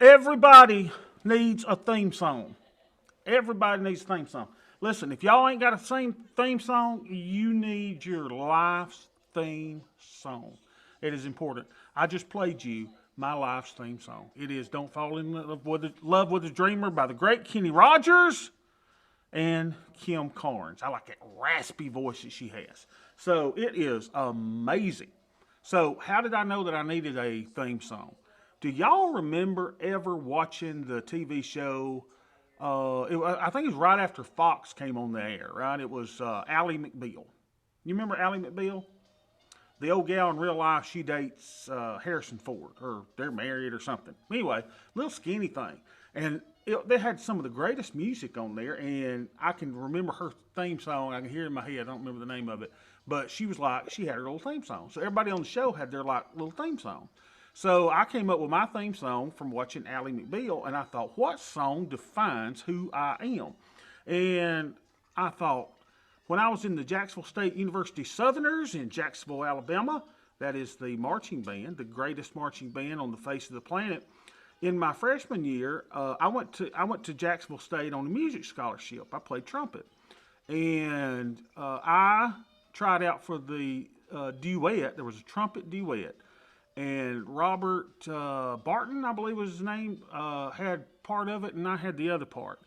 Everybody needs a theme song. Everybody needs a theme song. Listen, if y'all ain't got a theme song, you need your life's theme song. It is important. I just played you my life's theme song. It is "Don't Fall in Love with a Dreamer" by the great Kenny Rogers and Kim Carnes. I like that raspy voice that she has. So it is amazing. So how did I know that I needed a theme song? Do y'all remember ever watching the TV show? I think it was right after Fox came on the air, right? It was Ally McBeal. You remember Ally McBeal? The old gal in real life, she dates Harrison Ford, or they're married or something. Anyway, little skinny thing. And they had some of the greatest music on there, and I can remember her theme song. I can hear it in my head. I don't remember the name of it. But she had her little theme song. So everybody on the show had their little theme song. So I came up with my theme song from watching Ally McBeal, and I thought, what song defines who I am? And I thought, when I was in the Jacksonville State University Southerners in Jacksonville, Alabama, that is the marching band, the greatest marching band on the face of the planet. In my freshman year, I went to Jacksonville State on a music scholarship. I played trumpet, and I tried out for the duet. There was a trumpet duet, and Robert Barton, I believe was his name, had part of it, and I had the other part.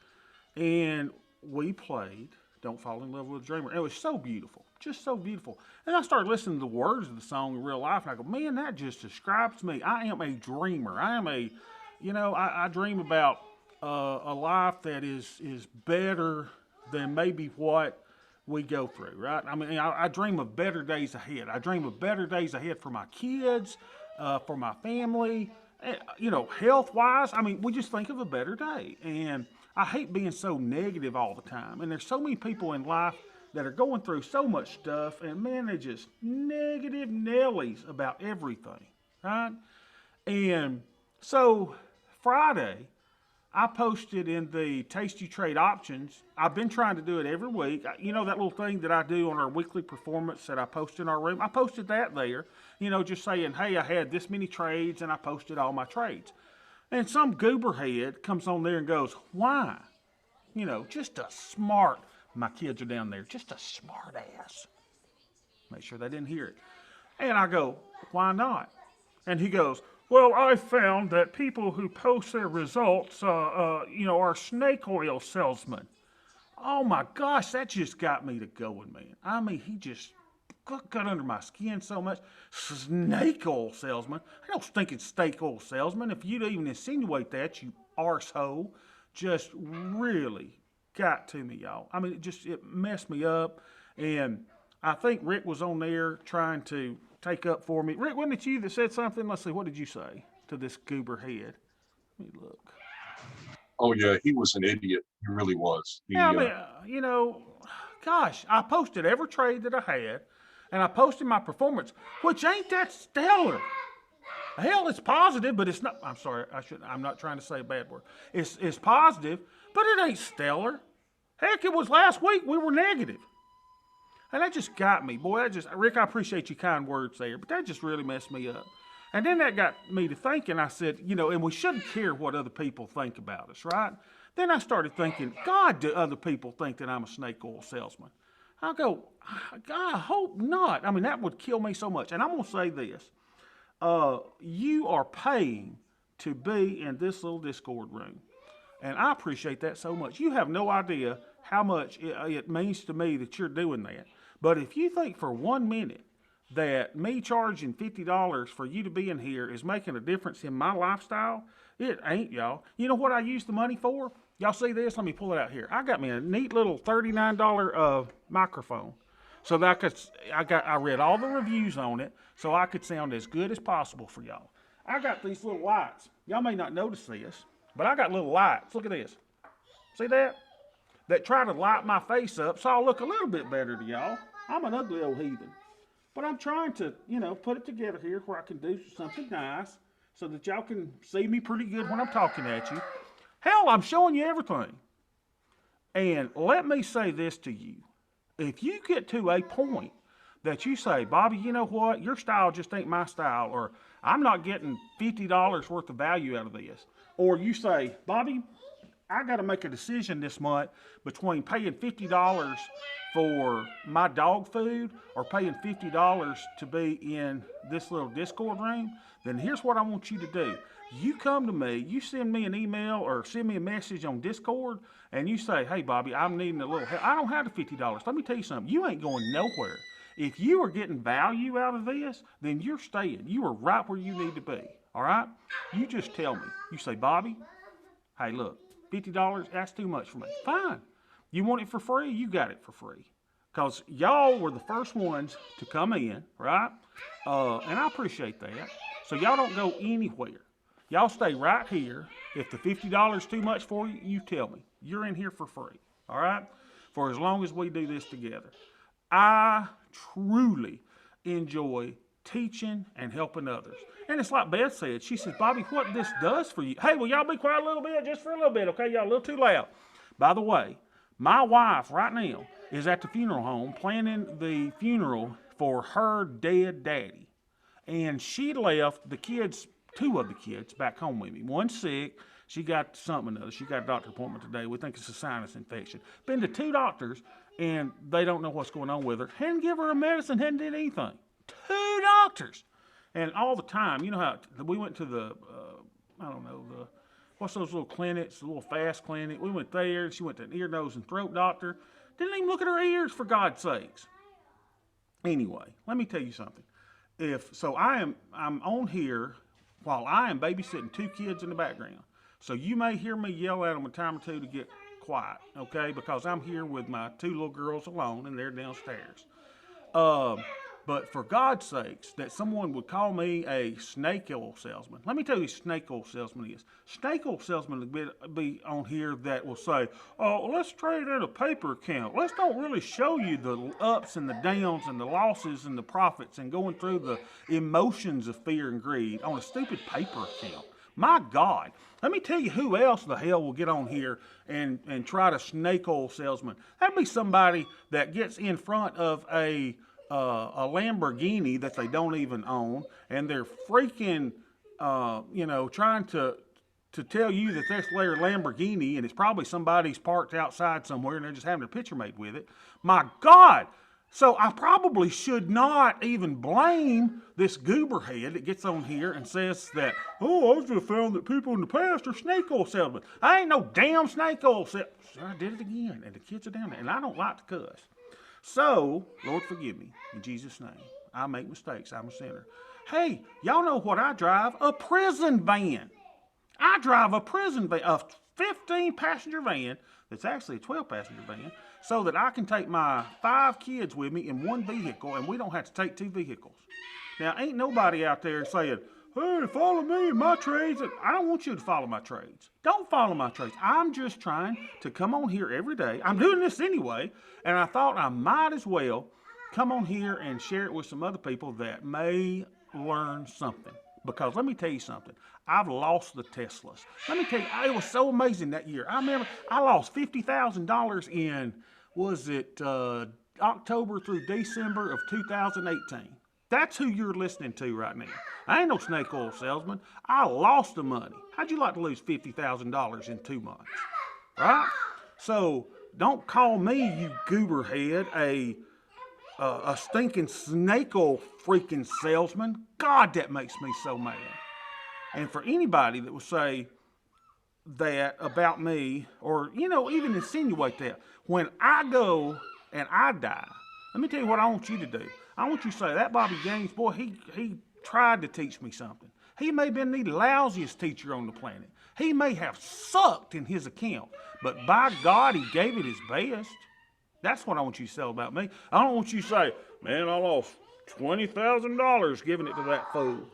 And we played "Don't Fall in Love with a Dreamer." It was so beautiful, just so beautiful. And I started listening to the words of the song in real life, and I go, man, that just describes me. I am a dreamer. I dream about a life that is better than maybe what we go through, right? I mean, I dream of better days ahead. I dream of better days ahead for my kids, for my family, health-wise. I mean, we just think of a better day. And I hate being so negative all the time. And there's so many people in life that are going through so much stuff, and man, they're just negative Nellies about everything, right? And so Friday, I posted in the Tasty Trade Options. I've been trying to do it every week. You know that little thing that I do on our weekly performance that I post in our room? I posted that there, just saying, hey, I had this many trades, and I posted all my trades. And some gooberhead comes on there and goes, why? Just a smart, my kids are down there, just a smart ass. Make sure they didn't hear it. And I go, why not? And he goes, well, I found that people who post their results, are snake oil salesmen. Oh my gosh, that just got me to going, man. I mean, he just got under my skin so much. Snake oil salesman. I don't stinking snake oil salesman. If you'd even insinuate that, you arsehole, just really got to me, y'all. I mean, it messed me up. And I think Rick was on there trying to take up for me. Rick, wasn't it you that said something? Let's see, what did you say to this goober head? Let me look. Oh yeah, he was an idiot. He really was. Yeah, I mean, gosh, I posted every trade that I had, and I posted my performance, which ain't that stellar. Hell, it's positive, but it's not. I'm sorry, I'm not trying to say a bad word. It's positive, but it ain't stellar. Heck, it was last week we were negative. And that just got me. Boy, Rick, I appreciate your kind words there, but that just really messed me up. And then that got me to thinking, I said, and we shouldn't care what other people think about us, right? Then I started thinking, God, do other people think that I'm a snake oil salesman? I go, God, I hope not. I mean, that would kill me so much. And I'm going to say this. You are paying to be in this little Discord room. And I appreciate that so much. You have no idea how much it means to me that you're doing that. But if you think for 1 minute that me charging $50 for you to be in here is making a difference in my lifestyle, it ain't, y'all. You know what I use the money for? Y'all see this? Let me pull it out here. I got me a neat little $39 microphone. So that I read all the reviews on it so I could sound as good as possible for y'all. I got these little lights. Y'all may not notice this, but I got little lights. Look at this. See that? That try to light my face up so I'll look a little bit better to y'all. I'm an ugly old heathen. But I'm trying to, put it together here where I can do something nice so that y'all can see me pretty good when I'm talking at you. Hell, I'm showing you everything. And let me say this to you. If you get to a point that you say, Bobby, you know what? Your style just ain't my style, or I'm not getting $50 worth of value out of this. Or you say, Bobby, I got to make a decision this month between paying $50 for my dog food or paying $50 to be in this little Discord room. Then here's what I want you to do. You come to me, you send me an email or send me a message on Discord, and you say, hey, Bobby, I'm needing a little help. I don't have the $50. Let me tell you something. You ain't going nowhere. If you are getting value out of this, then you're staying. You are right where you need to be. All right? You just tell me. You say, Bobby, hey, look, $50, that's too much for me. Fine. You want it for free? You got it for free. Because y'all were the first ones to come in, right? And I appreciate that. So y'all don't go anywhere. Y'all stay right here. If the $50 is too much for you, you tell me. You're in here for free, all right? For as long as we do this together. I truly enjoy teaching and helping others. And it's like Beth said. She says, Bobby, what this does for you. Hey, will y'all be quiet a little bit? Just for a little bit, okay? Y'all a little too loud. By the way, my wife right now is at the funeral home planning the funeral for her dead daddy. And she left the kids, two of the kids, back home with me. One's sick. She got something or another. She got a doctor appointment today. We think it's a sinus infection. Been to two doctors, and they don't know what's going on with her. Hadn't give her a medicine, hadn't did anything. Two doctors. And all the time, you know how we went to the, what's those little clinics, the little fast clinic. We went there. She went to an ear, nose, and throat doctor. Didn't even look at her ears, for God's sakes. Anyway, let me tell you something. I'm on here while I am babysitting two kids in the background. So you may hear me yell at them a time or two to get quiet, okay? Because I'm here with my two little girls alone, and they're downstairs. But for God's sakes, that someone would call me a snake oil salesman. Let me tell you who snake oil salesman is. Snake oil salesman would be on here that will say, oh, let's trade in a paper account. Let's don't really show you the ups and the downs and the losses and the profits and going through the emotions of fear and greed on a stupid paper account. My God. Let me tell you who else the hell will get on here and try to snake oil salesman. That'd be somebody that gets in front of a Lamborghini that they don't even own, and they're freaking, trying to tell you that that's their Lamborghini, and it's probably somebody's parked outside somewhere, and they're just having a picture made with it. My God! So I probably should not even blame this gooberhead that gets on here and says that, oh, I just found that people in the past are snake oil salesmen. I ain't no damn snake oil salesman. I did it again, and the kids are down there, and I don't like to cuss. So, Lord, forgive me. In Jesus' name. I make mistakes. I'm a sinner. Hey, y'all know what I drive? A prison van. I drive a prison van, a 15-passenger van that's actually a 12-passenger van, so that I can take my 5 kids with me in one vehicle, and we don't have to take 2 vehicles. Now, ain't nobody out there saying, hey, follow me in my trades. I don't want you to follow my trades. Don't follow my trades. I'm just trying to come on here every day. I'm doing this anyway, and I thought I might as well come on here and share it with some other people that may learn something. Because let me tell you something. I've lost the Teslas. Let me tell you, it was so amazing that year. I remember I lost $50,000 in, October through December of 2018. That's who you're listening to right now. I ain't no snake oil salesman. I lost the money. How'd you like to lose $50,000 in 2 months? Right? So don't call me, you gooberhead, a stinking snake oil freaking salesman. God, that makes me so mad. And for anybody that would say that about me, or, even insinuate that, when I go and I die, let me tell you what I want you to do. I want you to say, that Bobby Gaines, boy, he tried to teach me something. He may have been the lousiest teacher on the planet. He may have sucked in his account, but by God, he gave it his best. That's what I want you to say about me. I don't want you to say, man, I lost $20,000 giving it to that fool.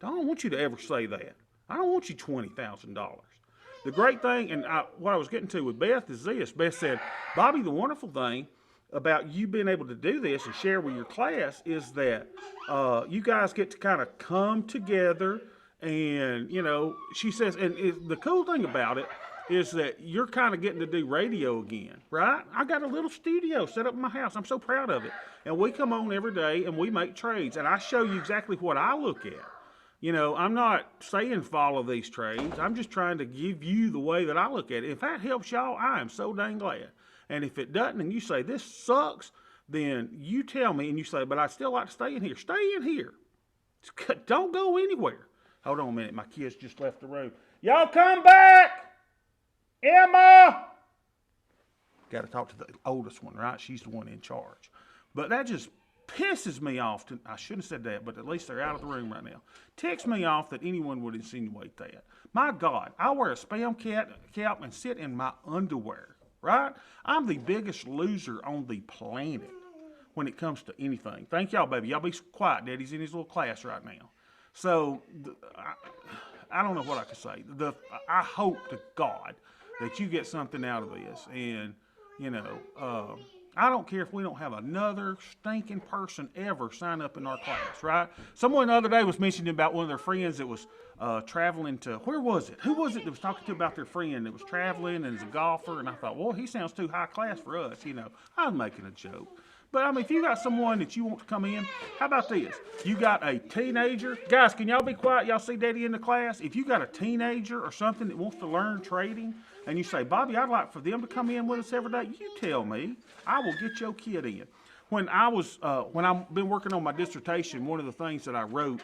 I don't want you to ever say that. I don't want you $20,000. The great thing, and what I was getting to with Beth is this. Beth said, Bobby, the wonderful thing about you being able to do this and share with your class is that you guys get to kind of come together and, she says, and the cool thing about it is that you're kind of getting to do radio again, right? I got a little studio set up in my house. I'm so proud of it. And we come on every day and we make trades, and I show you exactly what I look at. I'm not saying follow these trades. I'm just trying to give you the way that I look at it. If that helps y'all, I am so dang glad. And if it doesn't, and you say this sucks, then you tell me and you say, but I'd still like to stay in here. Stay in here. Don't go anywhere. Hold on a minute. My kids just left the room. Y'all come back. Emma. Got to talk to the oldest one, right? She's the one in charge. But that just pisses me off. I shouldn't have said that, but at least they're out of the room right now. Ticks me off that anyone would insinuate that. My God, I wear a spam cap and sit in my underwear, right? I'm the biggest loser on the planet when it comes to anything. Thank y'all, baby. Y'all be quiet. Daddy's in his little class right now. So, I don't know what I could say. I hope to God that you get something out of this. And, I don't care if we don't have another stinking person ever sign up in our class, right? Someone the other day was mentioning about one of their friends that was traveling to, where was it? Who was it that was talking to about their friend that was traveling and is a golfer? And I thought, well, he sounds too high class for us, I was making a joke. But, if you got someone that you want to come in, how about this? You got a teenager. Guys, can y'all be quiet? Y'all see Daddy in the class? If you got a teenager or something that wants to learn trading, and you say, Bobby, I'd like for them to come in with us every day, you tell me. I will get your kid in. When I've been working on my dissertation, one of the things that I wrote,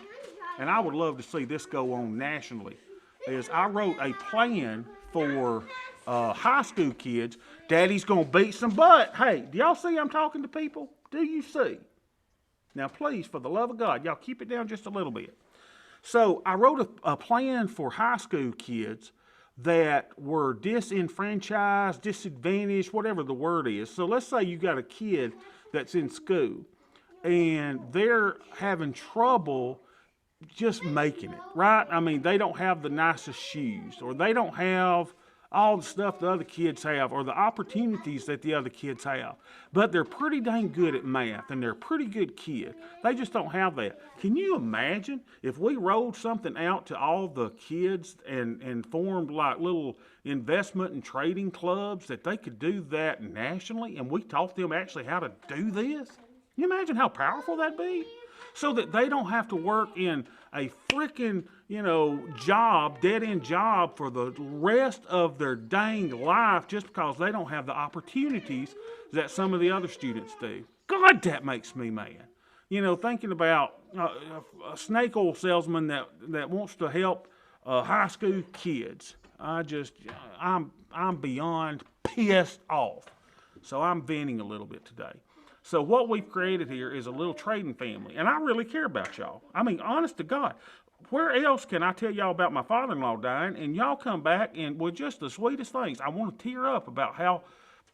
and I would love to see this go on nationally, is I wrote a plan for high school kids. Daddy's going to beat some butt. Hey, do y'all see I'm talking to people? Do you see? Now, please, for the love of God, y'all keep it down just a little bit. So I wrote a plan for high school kids that were disenfranchised, disadvantaged, whatever the word is. So let's say you got a kid that's in school and they're having trouble just making it, right? They don't have the nicest shoes, or they don't have all the stuff the other kids have, or the opportunities that the other kids have. But they're pretty dang good at math, and they're a pretty good kid. They just don't have that. Can you imagine if we rolled something out to all the kids and formed like little investment and trading clubs that they could do that nationally, and we taught them actually how to do this? Can you imagine how powerful that'd be? So that they don't have to work in a freaking, job, dead-end job for the rest of their dang life just because they don't have the opportunities that some of the other students do. God, that makes me mad. Thinking about a snake oil salesman that wants to help high school kids. I'm beyond pissed off. So I'm venting a little bit today. So what we've created here is a little trading family, and I really care about y'all. Honest to God, where else can I tell y'all about my father-in-law dying, and y'all come back and with just the sweetest things? I want to tear up about how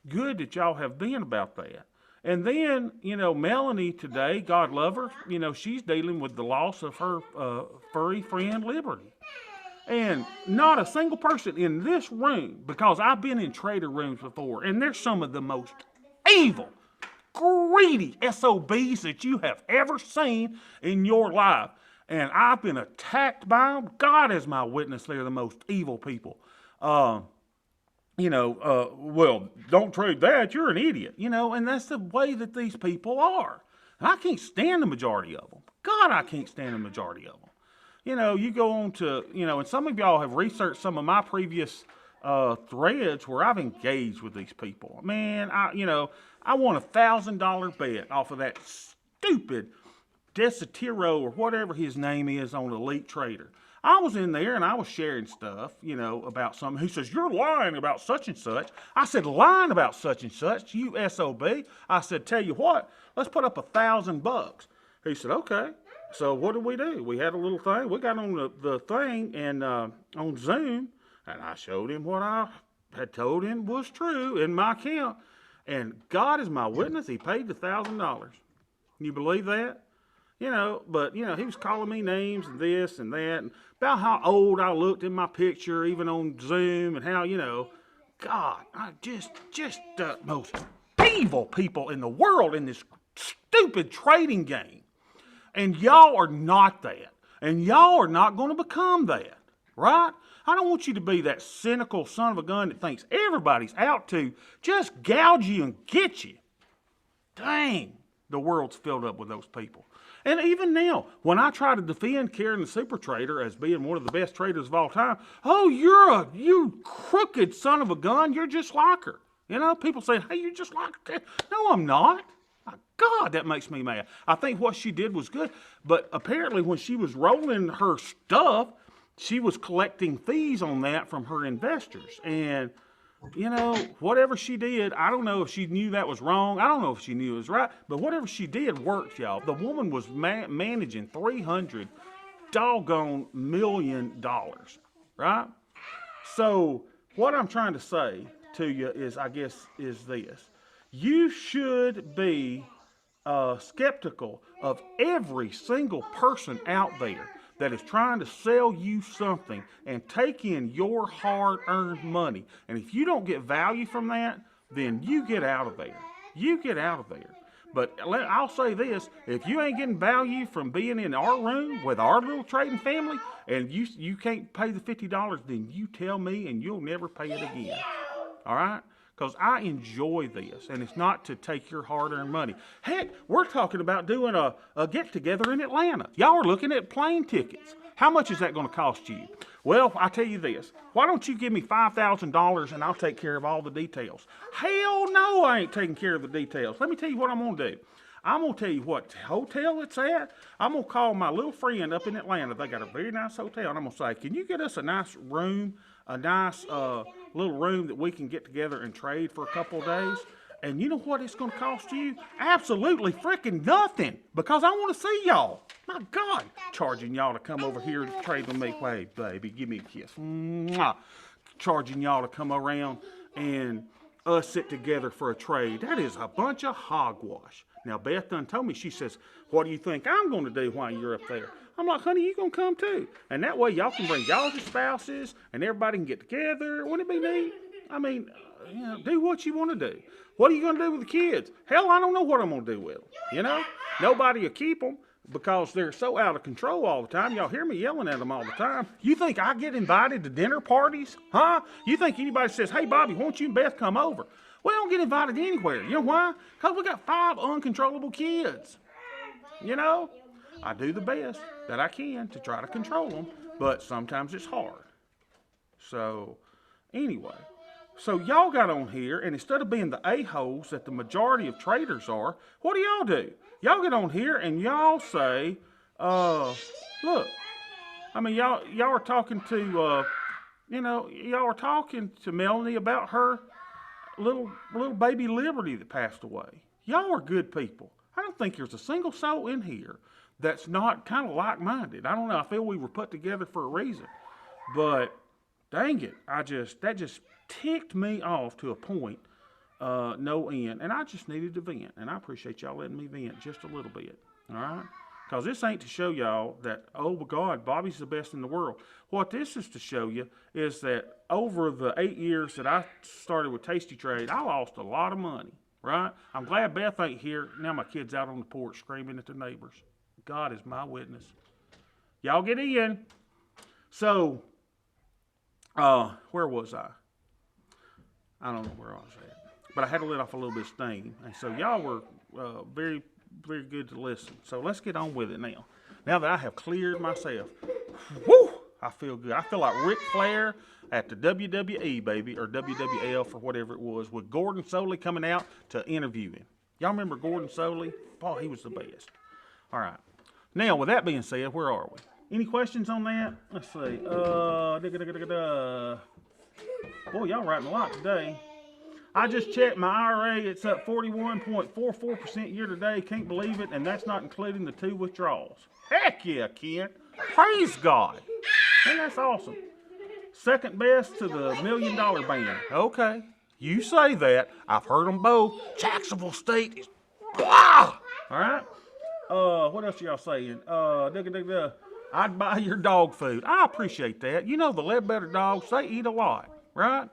good that y'all have been about that. And then, Melanie today, God love her, she's dealing with the loss of her furry friend, Liberty. And not a single person in this room, because I've been in trader rooms before, and they're some of the most evil, greedy SOBs that you have ever seen in your life. And I've been attacked by them. God is my witness, they're the most evil people. Well, don't trade that, you're an idiot. And that's the way that these people are. And I can't stand the majority of them. God, I can't stand the majority of them. You go on to, and some of y'all have researched some of my previous threads where I've engaged with these people. Man, I won $1,000 bet off of that stupid Desatiro or whatever his name is on Elite Trader. I was in there and I was sharing stuff, about something. He says, you're lying about such and such. I said, lying about such and such, you SOB. I said, tell you what, let's put up $1,000. He said, okay. So what did we do? We had a little thing. We got on the thing and on Zoom, and I showed him what I had told him was true in my account. And God is my witness, he paid the $1,000. Can you believe that? But he was calling me names and this and that, and about how old I looked in my picture, even on Zoom, and how, God, I just the most evil people in the world in this stupid trading game. And y'all are not that. And y'all are not going to become that, right? I don't want you to be that cynical son of a gun that thinks everybody's out to just gouge you and get you. Dang, the world's filled up with those people. And even now, when I try to defend Karen the Super Trader as being one of the best traders of all time, oh, you crooked son of a gun, you're just like her. You know, people say, hey, you're just like her. No, I'm not. My God, that makes me mad. I think what she did was good, but apparently when she was rolling her stuff, she was collecting fees on that from her investors. And you know, whatever she did, I don't know if she knew that was wrong. I don't know if she knew it was right. But whatever she did worked, y'all. The woman was managing $300 doggone million, right? So what I'm trying to say to you is, I guess, is this. You should be skeptical of every single person out there that is trying to sell you something and take in your hard-earned money. And if you don't get value from that, then you get out of there. You get out of there. But I'll say this, if you ain't getting value from being in our room with our little trading family and you can't pay the $50, then you tell me and you'll never pay it again. All right? Because I enjoy this, and it's not to take your hard-earned money. Heck, we're talking about doing a get-together in Atlanta. Y'all are looking at plane tickets. How much is that going to cost you? Well, I tell you this. Why don't you give me $5,000 and I'll take care of all the details? Hell no, I ain't taking care of the details. Let me tell you what I'm going to do. I'm going to tell you what hotel it's at. I'm going to call my little friend up in Atlanta. They got a very nice hotel, and I'm going to say, can you get us a nice room, a nice little room that we can get together and trade for a couple of days? And you know what it's going to cost you? Absolutely freaking nothing, because I want to see y'all. My God, charging y'all to come over here to trade with me. Hey, baby, give me a kiss. Mwah. Charging y'all to come around and us sit together for a trade. That is a bunch of hogwash. Now, Beth done told me, she says, what do you think I'm going to do while you're up there? I'm like, honey, you going to come too. And that way y'all can bring y'all's spouses and everybody can get together. Wouldn't it be neat? I mean, you know, do what you want to do. What are you going to do with the kids? Hell, I don't know what I'm going to do with them. You know, nobody will keep them because they're so out of control all the time. Y'all hear me yelling at them all the time. You think I get invited to dinner parties? Huh? You think anybody says, hey, Bobby, won't you and Beth come over? We don't get invited anywhere. You know why? Because we got 5 uncontrollable kids. You know, I do the best that I can to try to control them, but sometimes it's hard. So, anyway, so y'all got on here, and instead of being the a-holes that the majority of traders are, what do y'all do? Y'all get on here and y'all say, look, I mean, y'all are talking to, y'all are talking to Melanie about her little baby Liberty that passed away. Y'all are good people. I don't think there's a single soul in here that's not kind of like-minded. I don't know. I feel we were put together for a reason. But dang it, that just ticked me off to a point, no end. And I just needed to vent. And I appreciate y'all letting me vent just a little bit. All right? Because this ain't to show y'all that, oh my God, Bobby's the best in the world. What this is to show you is that over the 8 years that I started with Tasty Trade, I lost a lot of money, right? I'm glad Beth ain't here. Now my kid's out on the porch screaming at the neighbors. God is my witness. Y'all get in. So, where was I? I don't know where I was at. But I had to let off a little bit of steam. And so y'all were very, very good to listen. So let's get on with it now. Now that I have cleared myself. Woo! I feel good. I feel like Ric Flair at the WWE, baby, or WWF or whatever it was, with Gordon Soley coming out to interview him. Y'all remember Gordon Soley? Oh, he was the best. All right. Now, with that being said, where are we? Any questions on that? Let's see. Boy, y'all writing a lot today. I just checked my IRA. It's up 41.44% year to date. Can't believe it. And that's not including the 2 withdrawals. Heck yeah, Kent. Praise God. And that's awesome. Second best to the $1 million band. Okay. You say that. I've heard them both. Jacksonville State is... All right. What else y'all saying? I'd buy your dog food. I appreciate that. You know, the Ledbetter dogs, they eat a lot, right?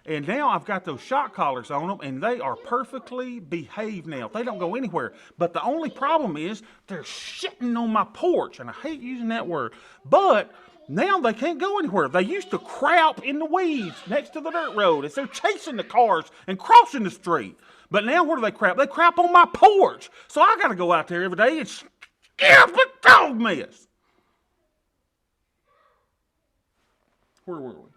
And now I've got those shock collars on them, and they are perfectly behaved now. They don't go anywhere. But the only problem is they're shitting on my porch, and I hate using that word. But now they can't go anywhere. They used to crap in the weeds next to the dirt road as they're chasing the cars and crossing the street. But now where do they crap? They crap on my porch. So I got to go out there every day and Yeah, but dog mess. Where were we?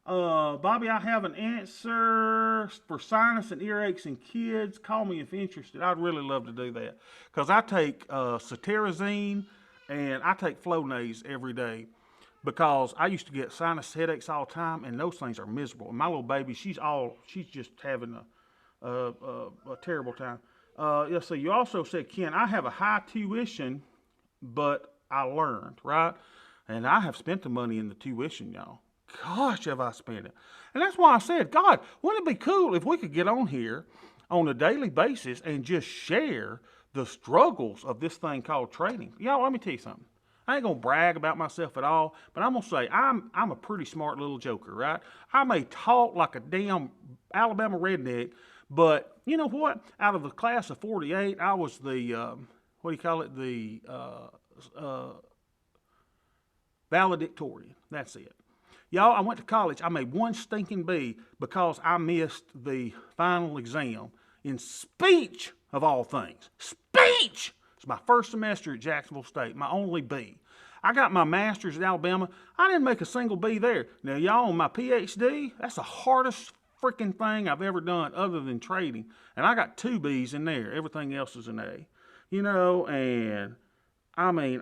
Bobby, I have an answer for sinus and earaches in kids. Call me if interested. I'd really love to do that because I take cetirizine and I take Flonase every day because I used to get sinus headaches all the time, and those things are miserable. And my little baby, she's just having a terrible time. Yeah. So you also said, Ken, I have a high tuition, but I learned right, and I have spent the money in the tuition, y'all. Gosh, have I spent it. And that's why I said, God, wouldn't it be cool if we could get on here on a daily basis and just share the struggles of this thing called trading? Y'all, let me tell you something. I ain't gonna brag about myself at all, but I'm gonna say I'm a pretty smart little joker, right? I may talk like a damn Alabama redneck, but you know what? Out of the class of '48, I was the what do you call it? The valedictorian. That's it. Y'all, I went to college. I made one stinking B because I missed the final exam in speech, of all things. Speech! It's my first semester at Jacksonville State, my only B. I got my master's at Alabama. I didn't make a single B there. Now, y'all, on my PhD, that's the hardest freaking thing I've ever done other than trading. And I got 2 B's in there. Everything else is an A. You know, and I mean,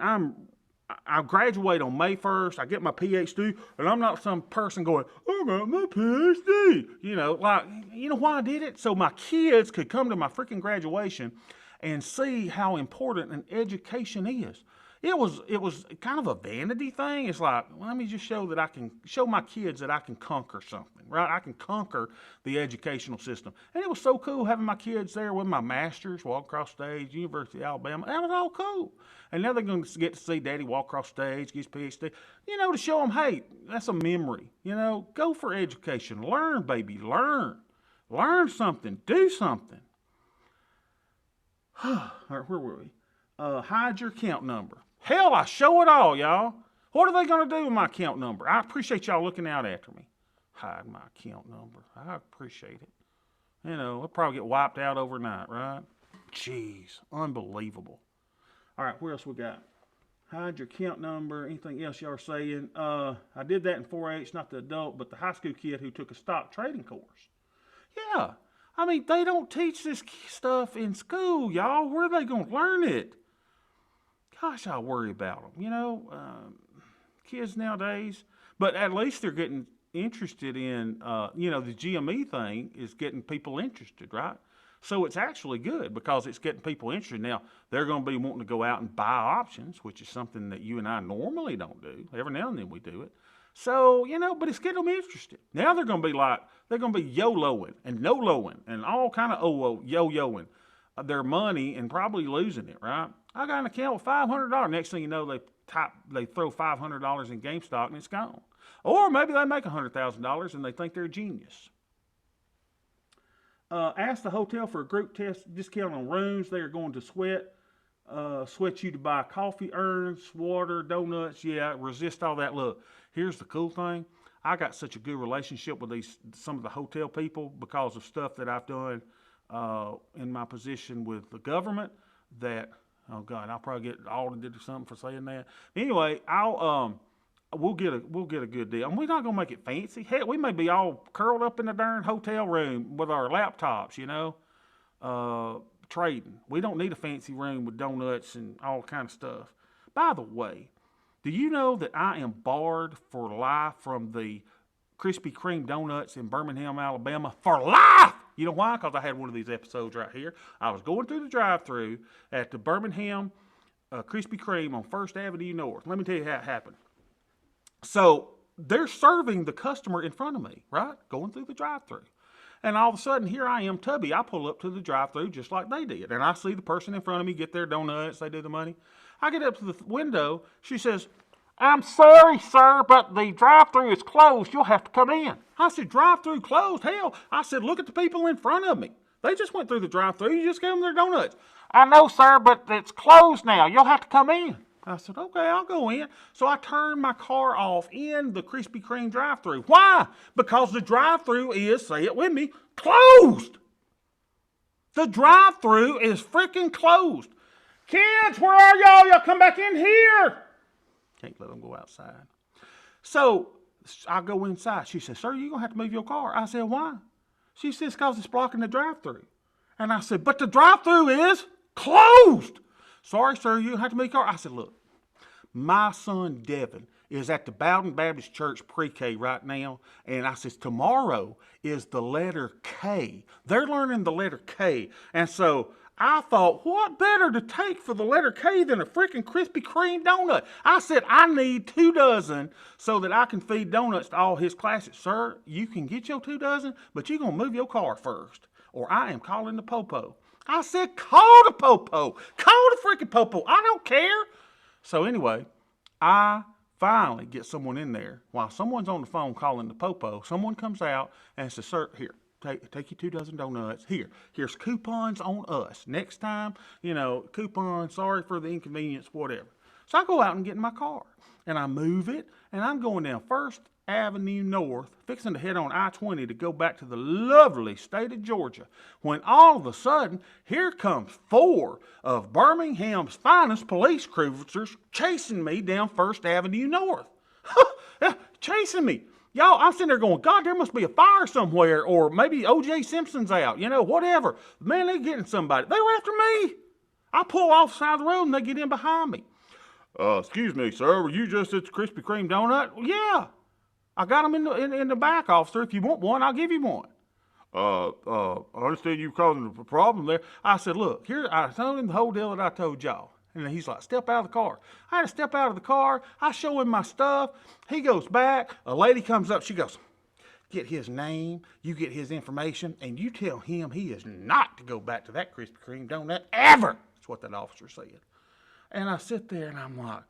I graduate on May 1st. I get my PhD, and I'm not some person going, I got my PhD. You know, like, you know why I did it? So my kids could come to my freaking graduation and see how important an education is. It was kind of a vanity thing. It's like, well, let me just show my kids that I can conquer something, right? I can conquer the educational system. And it was so cool having my kids there with my masters, walk across stage, University of Alabama. That was all cool. And now they're going to get to see Daddy walk across stage, get his PhD, you know, to show them, hey, that's a memory. You know, go for education. Learn, baby, learn. Learn something. Do something. All right, where were we? Hide your account number. Hell, I show it all, y'all. What are they going to do with my account number? I appreciate y'all looking out after me. Hide my account number. I appreciate it. You know, it'll probably get wiped out overnight, right? Jeez, unbelievable. All right, where else we got? Hide your account number. Anything else y'all are saying? I did that in 4-H, not the adult, but the high school kid who took a stock trading course. Yeah, I mean, they don't teach this stuff in school, y'all. Where are they going to learn it? Gosh, I worry about them, you know, kids nowadays. But at least they're getting interested in, you know, the GME thing is getting people interested, right? So it's actually good because it's getting people interested. Now, they're going to be wanting to go out and buy options, which is something that you and I normally don't do. Every now and then we do it. So, you know, but it's getting them interested. Now they're going to be like, they're going to be YOLOing and NOLOing and all kind of yo-yoing their money and probably losing it, right? I got an account with $500. Next thing you know, they throw $500 in GameStop and it's gone. Or maybe they make $100,000 and they think they're a genius. Ask the hotel for a group test discount on rooms. They are going to sweat you to buy coffee urns, water, donuts. Yeah, resist all that. Look, here's the cool thing. I got such a good relationship with some of the hotel people because of stuff that I've done in my position with the government that, oh God, I'll probably get audited or something for saying that. Anyway, we'll get a good deal. And we're not gonna make it fancy. Heck, we may be all curled up in the darn hotel room with our laptops, you know, trading. We don't need a fancy room with donuts and all kind of stuff. By the way, do you know that I am barred for life from the Krispy Kreme donuts in Birmingham, Alabama? For life! You know why? Because I had one of these episodes right here. I was going through the drive-thru at the Birmingham Krispy Kreme on 1st Avenue North. Let me tell you how it happened. So they're serving the customer in front of me, right? Going through the drive-thru. And all of a sudden, here I am, Tubby. I pull up to the drive-thru just like they did. And I see the person in front of me get their donuts. They do the money. I get up to the window. She says, I'm sorry, sir, but the drive-thru is closed. You'll have to come in. I said, drive-thru closed? Hell, I said, look at the people in front of me. They just went through the drive-thru. You just gave them their donuts. I know, sir, but it's closed now. You'll have to come in. I said, okay, I'll go in. So I turned my car off in the Krispy Kreme drive-thru. Why? Because the drive-thru is, say it with me, closed. The drive-thru is freaking closed. Kids, where are y'all? Y'all come back in here. Can't let them go outside. So I go inside. She says, sir, you're going to have to move your car. I said, why? She says, because it's blocking the drive-thru. And I said, but the drive-thru is closed. Sorry, sir, you have to move your car. I said, look, my son Devin is at the Bowden Baptist Church pre-K right now. And I says, tomorrow is the letter K. They're learning the letter K. And so I thought, what better to take for the letter K than a freaking Krispy Kreme donut? I said, I need 2 dozen so that I can feed donuts to all his classes. Sir, you can get your 2 dozen, but you're going to move your car first, or I am calling the popo. I said, call the popo. Call the freaking popo. I don't care. So anyway, I finally get someone in there. While someone's on the phone calling the popo, someone comes out and says, sir, here, take your 2 dozen donuts. Here's coupons on us. Next time, coupons, sorry for the inconvenience, whatever. So I go out and get in my car, and I move it, and I'm going down First Avenue North, fixing to head on I-20 to go back to the lovely state of Georgia, when all of a sudden, here comes 4 of Birmingham's finest police cruisers chasing me down First Avenue North. Chasing me. Y'all, I'm sitting there going, God, there must be a fire somewhere, or maybe O.J. Simpson's out, whatever. Man, they're getting somebody. They were after me. I pull off the side of the road, and they get in behind me. Excuse me, sir, were you just at the Krispy Kreme donut? Yeah. I got them in the back, officer. If you want one, I'll give you one. I understand you causing a problem there. I said, look, here, I told him the whole deal that I told y'all. And he's like, step out of the car. I had to step out of the car. I show him my stuff. He goes back. A lady comes up. She goes, get his name. You get his information. And you tell him he is not to go back to that Krispy Kreme donut ever. That's what that officer said. And I sit there and I'm like,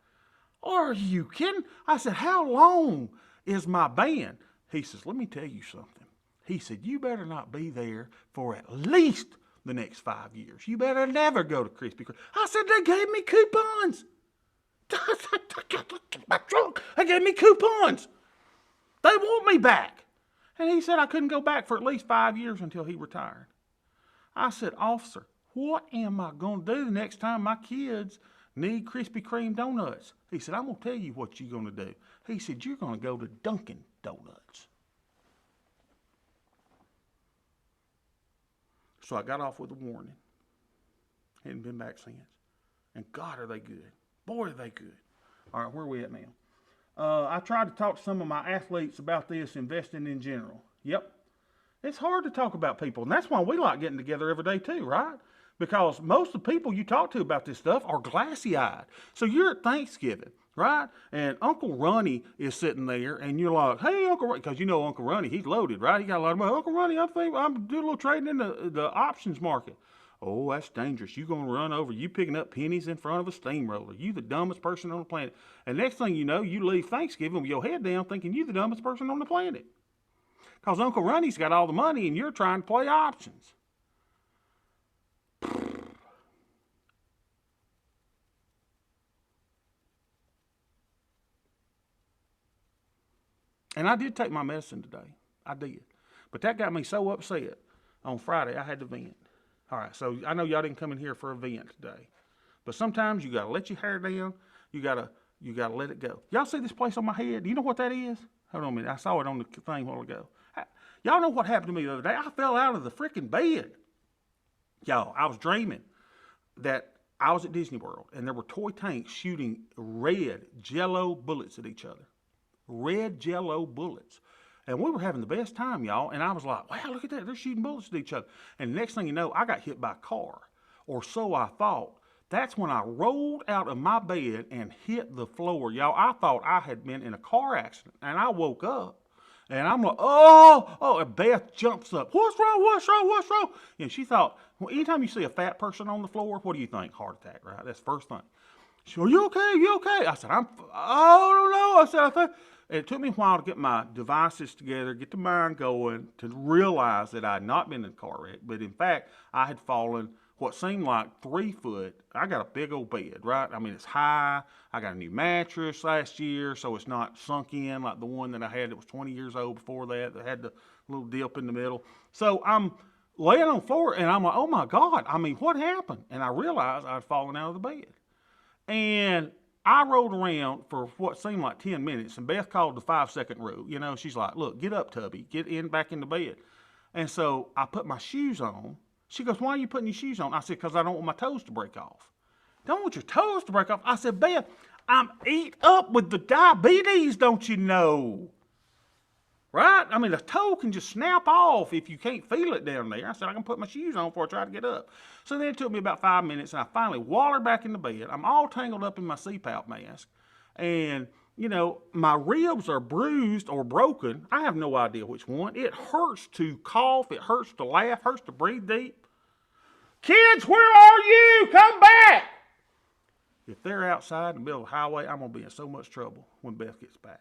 are you kidding? I said, how long is my ban? He says, let me tell you something. He said, you better not be there for at least the next 5 years. You better never go to Krispy Kreme. I said, they gave me coupons. My trunk. They gave me coupons. They want me back. And he said I couldn't go back for at least 5 years until he retired. I said, officer, what am I going to do the next time my kids need Krispy Kreme donuts? He said, I'm going to tell you what you're going to do. He said, you're going to go to Dunkin' Donuts. So I got off with a warning. Hadn't been back since. And God, are they good. Boy, are they good. All right, where are we at now? I tried to talk to some of my athletes about this, investing in general. Yep. It's hard to talk about people, and that's why we like getting together every day too, right? Because most of the people you talk to about this stuff are glassy-eyed. So you're at Thanksgiving, right? And Uncle Ronnie is sitting there, and you're like, hey, Uncle Ronnie, because you know Uncle Ronnie, he's loaded, right? He got a lot of money. Uncle Ronnie, I'm doing a little trading in the options market. Oh, that's dangerous. You're going to run over. You picking up pennies in front of a steamroller. You the dumbest person on the planet. And next thing you know, you leave Thanksgiving with your head down thinking you the dumbest person on the planet. Because Uncle Ronnie's got all the money and you're trying to play options. And I did take my medicine today. I did. But that got me so upset on Friday I had to vent. All right, so I know y'all didn't come in here for a vent today. But sometimes you got to let your hair down. You got to let it go. Y'all see this place on my head? Do you know what that is? Hold on a minute. I saw it on the thing a while ago. Y'all know what happened to me the other day? I fell out of the freaking bed. Y'all, I was dreaming that I was at Disney World and there were toy tanks shooting red Jello bullets at each other. Red Jello bullets. And we were having the best time, y'all. And I was like, wow, look at that. They're shooting bullets at each other. And the next thing you know, I got hit by a car. Or so I thought. That's when I rolled out of my bed and hit the floor. Y'all, I thought I had been in a car accident. And I woke up. And I'm like, oh, and Beth jumps up. What's wrong? And she thought, well, anytime you see a fat person on the floor, what do you think? Heart attack, right? That's the first thing. She said, are you okay? I said, I don't know. I said, it took me a while to get my devices together, get the mind going, to realize that I had not been in a car wreck. But in fact, I had fallen what seemed like 3 foot. I got a big old bed, right? I mean, it's high. I got a new mattress last year, so it's not sunk in like the one that I had that was 20 years old before that had the little dip in the middle. So I'm laying on the floor, and I'm like, oh my God, I mean, what happened? And I realized I'd fallen out of the bed. And I rolled around for what seemed like 10 minutes, and Beth called the 5-second rule. You know, she's like, look, get up, Tubby, get in back in the bed. And so I put my shoes on. She goes, why are you putting your shoes on? I said, because I don't want my toes to break off. Don't want your toes to break off. I said, Beth, I'm eat up with the diabetes, don't you know? Right? I mean, a toe can just snap off if you can't feel it down there. I said, I can put my shoes on before I try to get up. So then it took me about 5 minutes, and I finally wallered back in the bed. I'm all tangled up in my CPAP mask. And, you know, my ribs are bruised or broken. I have no idea which one. It hurts to cough. It hurts to laugh. Hurts to breathe deep. Kids, where are you? Come back! If they're outside in the middle of the highway, I'm going to be in so much trouble when Beth gets back.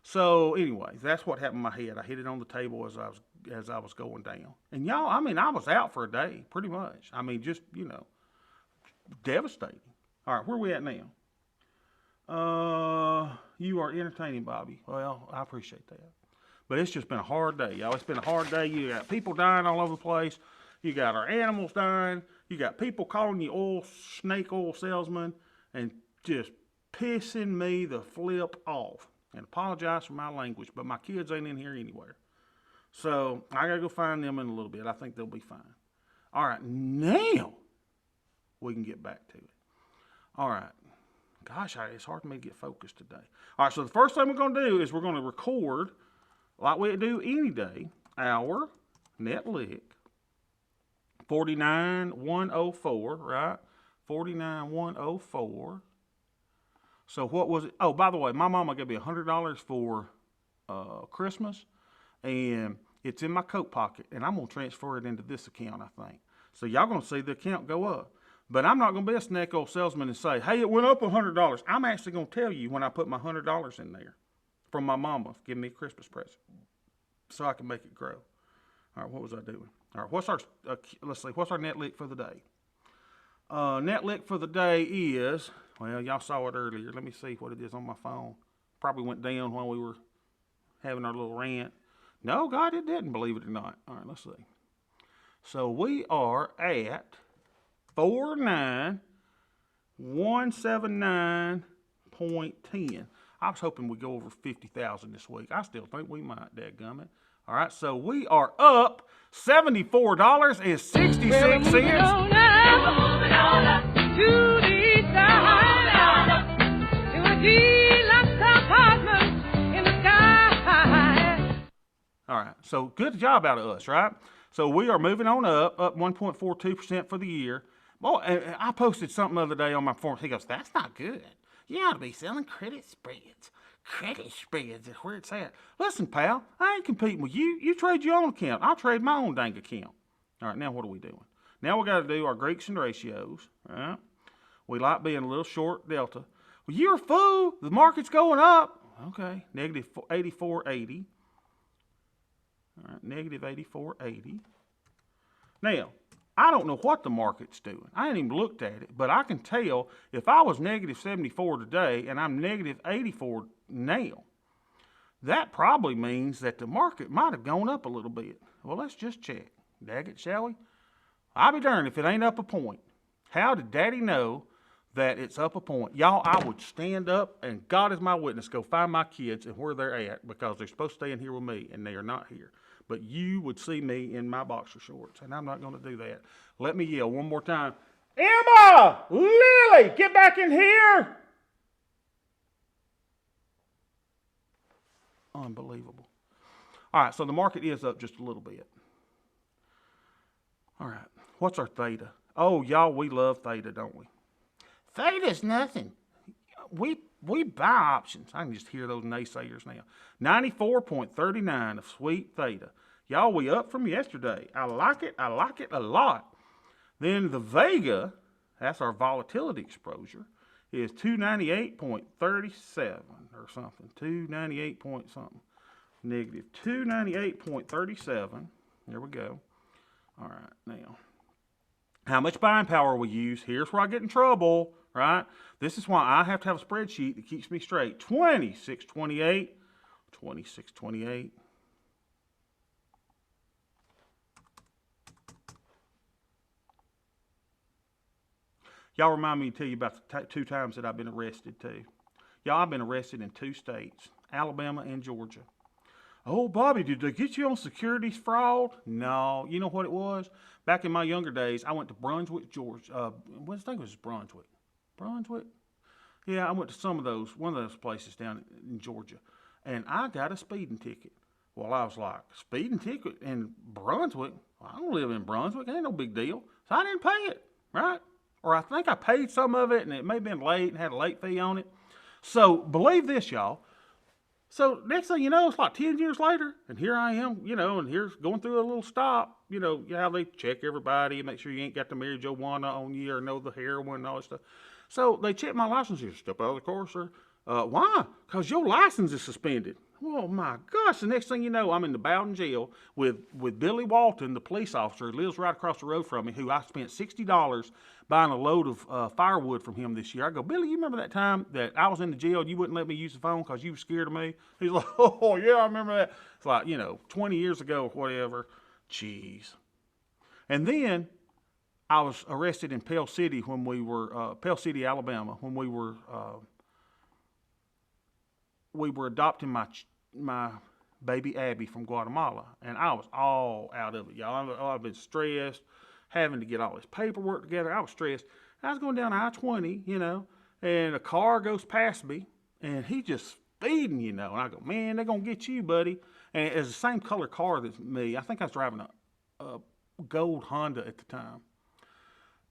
So, anyways, that's what happened in my head. I hit it on the table as I was going down. And y'all, I mean, I was out for a day, pretty much. I mean, just, you know, devastating. All right, where are we at now? You are entertaining, Bobby. Well, I appreciate that. But it's just been a hard day, y'all. It's been a hard day. You got people dying all over the place. You got our animals dying. You got people calling you snake oil salesman and just pissing me the flip off. And apologize for my language, but my kids ain't in here anywhere. So I gotta go find them in a little bit. I think they'll be fine. All right, now we can get back to it. All right. Gosh, it's hard for me to get focused today. All right, so the first thing we're gonna do is we're gonna record, like we do any day, our net lick. 49,104, right? 49,104. So what was it? Oh, by the way, my mama gave me $100 for Christmas, and it's in my coat pocket, and I'm gonna transfer it into this account, I think. So y'all gonna see the account go up. But I'm not gonna be a snake oil salesman and say, hey, it went up $100. I'm actually gonna tell you when I put my $100 in there from my mama giving me a Christmas present, so I can make it grow. All right, what was I doing? All right, what's our net lick for the day? Net lick for the day is, well, y'all saw it earlier. Let me see what it is on my phone. Probably went down while we were having our little rant. No, God, it didn't, believe it or not. All right, let's see. So we are at 49,179.10. I was hoping we'd go over 50,000 this week. I still think we might, dadgummit. All right, so we are up $74.66. All right, so good job out of us, right? So we are moving on up 1.42% for the year. Boy, I posted something the other day on my forum. He goes, that's not good. You ought to be selling credit spreads. Credit spreads is where it's at. Listen, pal, I ain't competing with you. You trade your own account. I'll trade my own dang account. All right, now what are we doing? Now we got to do our Greeks and ratios, right? We like being a little short delta. Well, you're a fool. The market's going up. Okay, negative 84.80. All right, negative 84.80. Now, I don't know what the market's doing. I ain't even looked at it, but I can tell if I was negative 74 today and I'm negative 84 now, that probably means that the market might have gone up a little bit. Well, let's just check. Daggit, shall we? I'll be darned if it ain't up a point. How did Daddy know that it's up a point? Y'all, I would stand up, and God is my witness, go find my kids and where they're at, because they're supposed to stay in here with me, and they are not here. But you would see me in my boxer shorts, and I'm not going to do that. Let me yell one more time. Emma! Lily! Get back in here! Unbelievable. All right, so the market is up just a little bit. All right, what's our theta? Oh, y'all, we love theta, don't we? Theta's nothing. We buy options. I can just hear those naysayers now. 94.39 of sweet theta. Y'all, we up from yesterday. I like it a lot. Then the Vega, that's our volatility exposure, is 298.37 or something. 298 point something. Negative 298.37. There we go. All right, now, how much buying power we use? Here's where I get in trouble, right? This is why I have to have a spreadsheet that keeps me straight. 26.28, 26.28. Y'all remind me to tell you about the 2 times that I've been arrested too. Y'all, I've been arrested in 2 states, Alabama and Georgia. Oh, Bobby, did they get you on securities fraud? No. You know what it was? Back in my younger days, I went to Brunswick, Georgia. I think it was Brunswick. Brunswick? Yeah, I went to one of those places down in Georgia, and I got a speeding ticket. Well, I was like, speeding ticket in Brunswick? Well, I don't live in Brunswick. Ain't no big deal. So I didn't pay it, right? Or I think I paid some of it, and it may have been late and had a late fee on it. So believe this, y'all. So next thing you know, it's like 10 years later, and here I am, and here's going through a little stop. How they check everybody, make sure you ain't got the marijuana on you or know the heroin and all that stuff. So they check my license here. Step out of the car, sir. Why? Because your license is suspended. Oh my gosh! The next thing you know, I'm in the Bowden jail with Billy Walton, the police officer, who lives right across the road from me, who I spent $60 buying a load of firewood from him this year. I go, Billy, you remember that time that I was in the jail and you wouldn't let me use the phone because you were scared of me? He's like, oh yeah, I remember that. It's like 20 years ago or whatever. Jeez. And then I was arrested in Pell City Pell City, Alabama, when we were adopting my baby Abby from Guatemala, and I was all out of it, y'all. I've been stressed, having to get all this paperwork together. I was stressed. I was going down I-20, and a car goes past me, and he just speeding, and I go, man, they're gonna get you, buddy. And it's the same color car as me. I think I was driving a gold Honda at the time.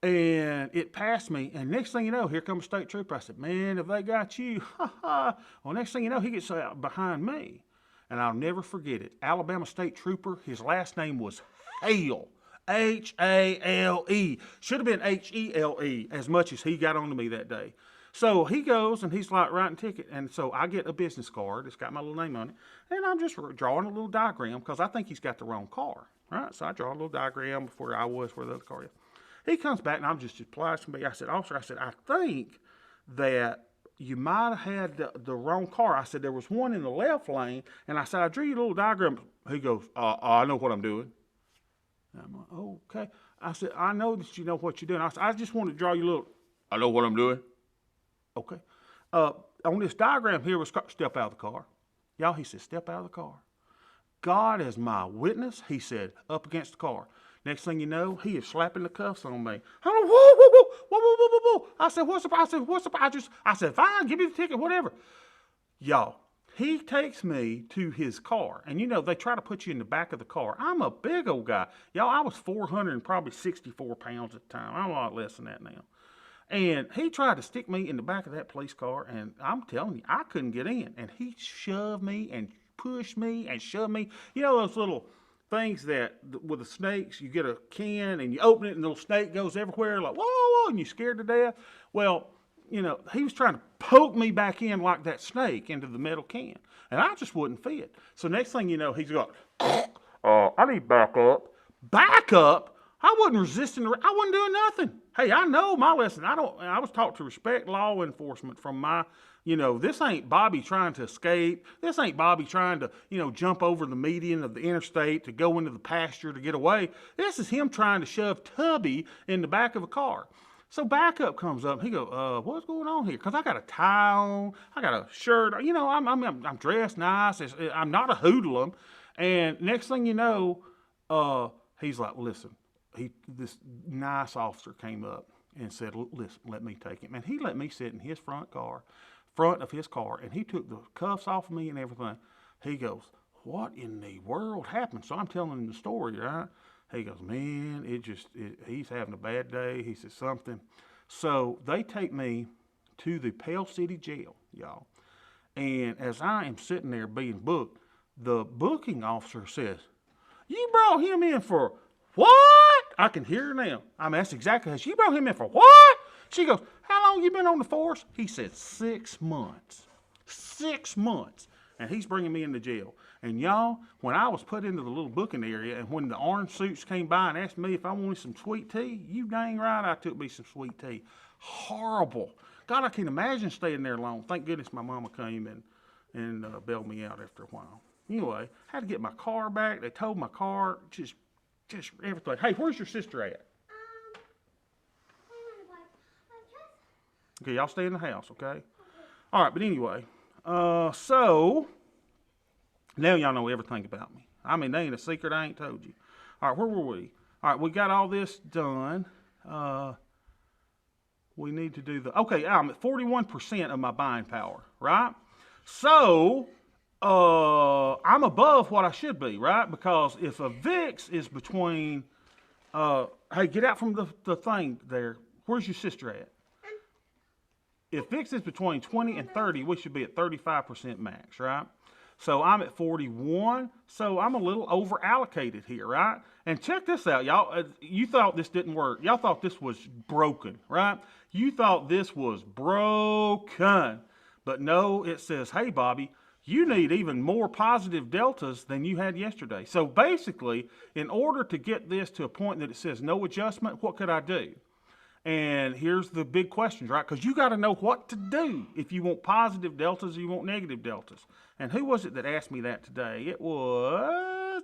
And it passed me, and next thing you know, here comes a state trooper. I said, man, if they got you, ha ha. Well, next thing you know, he gets out behind me. And I'll never forget it. Alabama state trooper, his last name was Hale. Hale. Should have been Hele, as much as he got onto me that day. So he goes, and he's like writing ticket. And so I get a business card. It's got my little name on it. And I'm just drawing a little diagram because I think he's got the wrong car. Right? So I draw a little diagram of where I was, where the other car is. He comes back, and I'm just obliged to me. I said, officer, I think that you might have had the wrong car. I said, there was one in the left lane, and I said, I drew you a little diagram. He goes, I know what I'm doing. And I'm like, okay. I said, I know that you know what you're doing. I said, I just want to draw you a little, I know what I'm doing. Okay. On this diagram here was step out of the car. Y'all, he said, step out of the car. God is my witness, he said, up against the car. Next thing you know, he is slapping the cuffs on me. Whoa. I said, what's the I said, fine, give me the ticket, whatever. Y'all, he takes me to his car. And they try to put you in the back of the car. I'm a big old guy. Y'all, I was 464 pounds at the time. I'm a lot less than that now. And he tried to stick me in the back of that police car. And I'm telling you, I couldn't get in. And he shoved me and pushed me and shoved me. Those little things that with the snakes, you get a can and you open it and the little snake goes everywhere like, whoa, and you're scared to death. Well, he was trying to poke me back in like that snake into the metal can. And I just wouldn't fit. So next thing you know, he's going, I need back up. Back up? I wasn't resisting. I wasn't doing nothing. Hey, I know my lesson. I was taught to respect law enforcement from my, this ain't Bobby trying to escape. This ain't Bobby trying to, jump over the median of the interstate to go into the pasture to get away. This is him trying to shove Tubby in the back of a car. So backup comes up. He goes, what's going on here? Because I got a tie on. I got a shirt. I'm dressed nice. I'm not a hoodlum. And next thing you know, he's like, listen. This nice officer came up and said, listen, let me take him. And he let me sit in his front of his car, and he took the cuffs off of me and everything. He goes, what in the world happened? So I'm telling him the story, right? He goes, man, he's having a bad day. He said something. So they take me to the Pell City jail, y'all. And as I am sitting there being booked, the booking officer says, you brought him in for what? I can hear her now. That's exactly how she brought him in for what? She goes, how long you been on the force? He said 6 months. 6 months. And he's bringing me into jail. And y'all, when I was put into the little booking area and when the orange suits came by and asked me if I wanted some sweet tea, you dang right I took me some sweet tea. Horrible. God, I can't imagine staying there long. Thank goodness my mama came and bailed me out after a while. Anyway, had to get my car back. They towed my car. Just everything. Hey, where's your sister at? Okay, y'all stay in the house, okay? All right, but anyway, so now y'all know everything about me. I mean, there ain't a secret I ain't told you. All right, where were we? All right, we got all this done. We need to do the, okay, I'm at 41% of my buying power, right? So, I'm above what I should be, right? Because if a VIX is between, hey, get out from the thing there. Where's your sister at? If VIX is between 20 and 30, we should be at 35% max, right? So I'm at 41, so I'm a little over allocated here, right? And check this out, y'all. You thought this didn't work. Y'all thought this was broken, right? You thought this was broken. But no, it says, hey, Bobby, you need even more positive deltas than you had yesterday. So basically, in order to get this to a point that it says no adjustment, what could I do? And here's the big questions, right? Because you got to know what to do if you want positive deltas or you want negative deltas. And who was it that asked me that today? It was,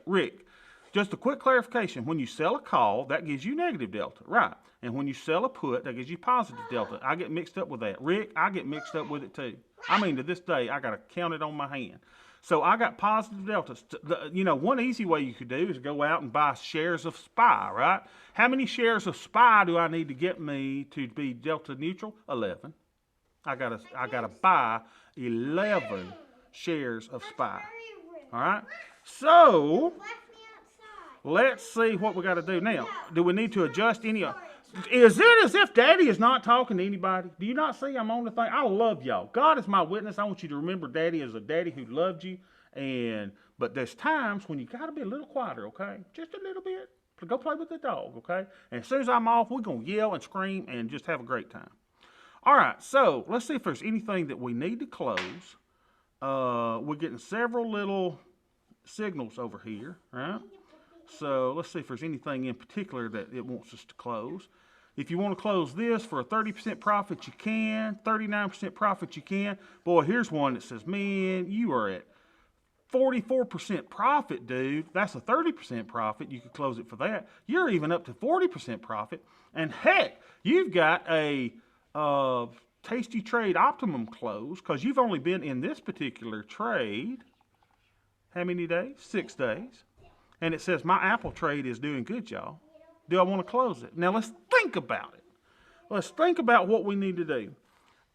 Rick. Just a quick clarification. When you sell a call, that gives you negative delta, right? And when you sell a put, that gives you positive delta. I get mixed up with that. Rick, I get mixed up with it too. I mean, to this day, I got to count it on my hand. So I got positive deltas. One easy way you could do is go out and buy shares of SPY, right? How many shares of SPY do I need to get me to be delta neutral? 11. I gotta buy 11 shares of SPY. All right. So let's see what we got to do now. Do we need to adjust any? Is it as if Daddy is not talking to anybody? Do you not see I'm on the thing? I love y'all. God is my witness. I want you to remember Daddy is a daddy who loved you. But there's times when you got to be a little quieter, okay? Just a little bit. Go play with the dog, okay? And as soon as I'm off, we're going to yell and scream and just have a great time. All right, so let's see if there's anything that we need to close. We're getting several little signals over here, right? So let's see if there's anything in particular that it wants us to close. If you want to close this for a 30% profit, you can. 39% profit, you can. Boy, here's one that says, man, you are at 44% profit, dude. That's a 30% profit. You could close it for that. You're even up to 40% profit. And heck, you've got a Tasty Trade Optimum close because you've only been in this particular trade, how many days? 6 days. And it says my Apple trade is doing good, y'all. Do I want to close it? Now let's think about it. Let's think about what we need to do.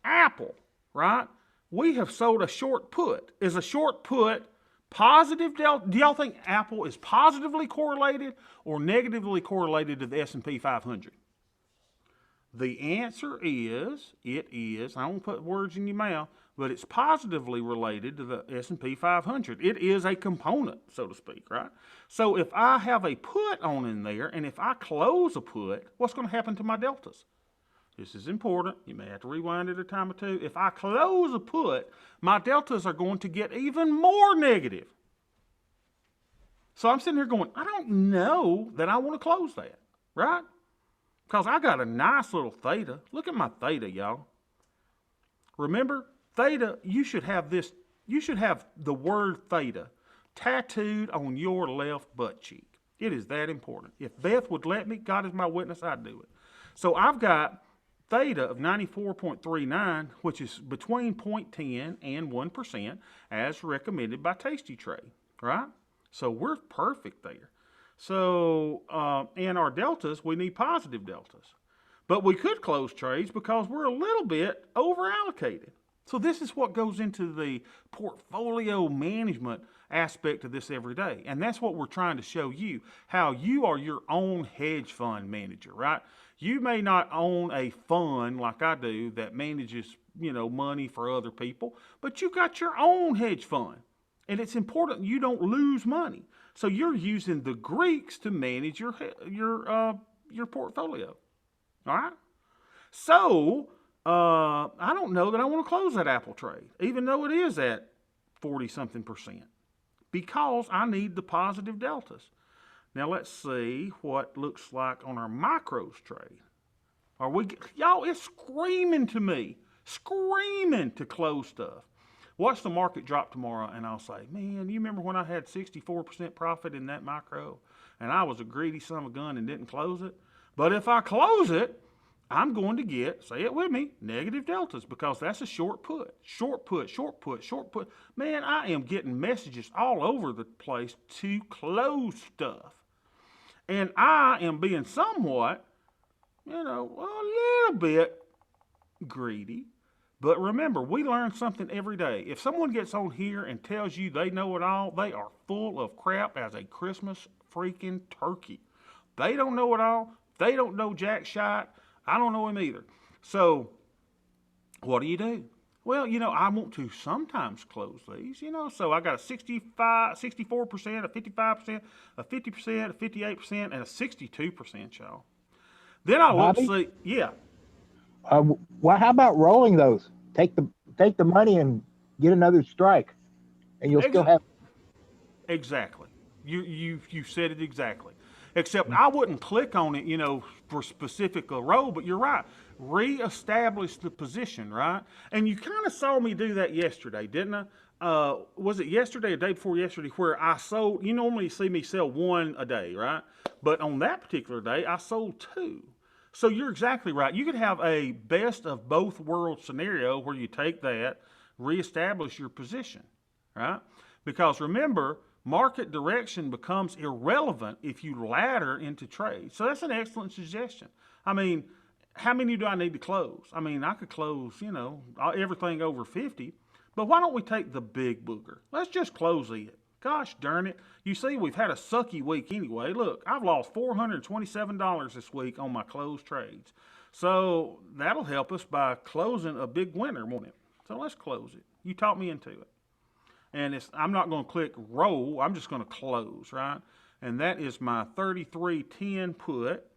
Apple, right? We have sold a short put. Is a short put positive delta? Do y'all think Apple is positively correlated or negatively correlated to the S&P 500? The answer is, it is, I won't put words in your mouth, but it's positively related to the S&P 500. It is a component, so to speak, right? So if I have a put on in there, and if I close a put, what's going to happen to my deltas? This is important. You may have to rewind it a time or two. If I close a put, my deltas are going to get even more negative. So I'm sitting here going, I don't know that I want to close that, right? Because I got a nice little theta. Look at my theta, y'all. Remember, theta, you should have the word theta tattooed on your left butt cheek. It is that important. If Beth would let me, God is my witness, I'd do it. So I've got theta of 94.39, which is between 0.10 and 1%, as recommended by Tasty Trade, right? So we're perfect there. So, and our deltas, we need positive deltas. But we could close trades because we're a little bit over allocated. So this is what goes into the portfolio management aspect of this every day. And that's what we're trying to show you, how you are your own hedge fund manager, right? You may not own a fund like I do that manages, money for other people, but you got your own hedge fund. And it's important you don't lose money. So you're using the Greeks to manage your portfolio. All right? So I don't know that I want to close that Apple trade, even though it is at 40-something%, because I need the positive deltas. Now let's see what looks like on our micros trade. Y'all, it's screaming to me, screaming to close stuff. Watch the market drop tomorrow, and I'll say, man, you remember when I had 64% profit in that micro, and I was a greedy son of a gun and didn't close it? But if I close it, I'm going to get, say it with me, negative deltas because that's a short put. Short put, short put, short put. Man, I am getting messages all over the place to close stuff. And I am being somewhat, a little bit greedy. But remember, we learn something every day. If someone gets on here and tells you they know it all, they are full of crap as a Christmas freaking turkey. They don't know it all. They don't know jack shot. I don't know him either. So, what do? Well, I want to sometimes close these, so I got a 64%, a 55%, a 50%, a 58%, and a 62%, y'all. Then I look Bobby, see, yeah, well, how about rolling those? Take the money and get another strike, and you'll still ex- have. exactly. You said it exactly. Except I wouldn't click on it, for specific a role, but you're right. Reestablish the position, right? And you kind of saw me do that yesterday, didn't I? Was it yesterday or day before yesterday where I sold? You normally see me sell one a day, right? But on that particular day, I sold two. So you're exactly right. You could have a best of both worlds scenario where you take that, reestablish your position, right? Because remember, market direction becomes irrelevant if you ladder into trade. So that's an excellent suggestion. I mean, how many do I need to close? I mean, I could close, everything over 50, but why don't we take the big booger? Let's just close it. Gosh darn it. You see, we've had a sucky week anyway. Look, I've lost $427 this week on my closed trades. So that'll help us by closing a big winner, won't it? So let's close it. You talked me into it. And I'm not going to click roll. I'm just going to close, right? And that is my 3310 put.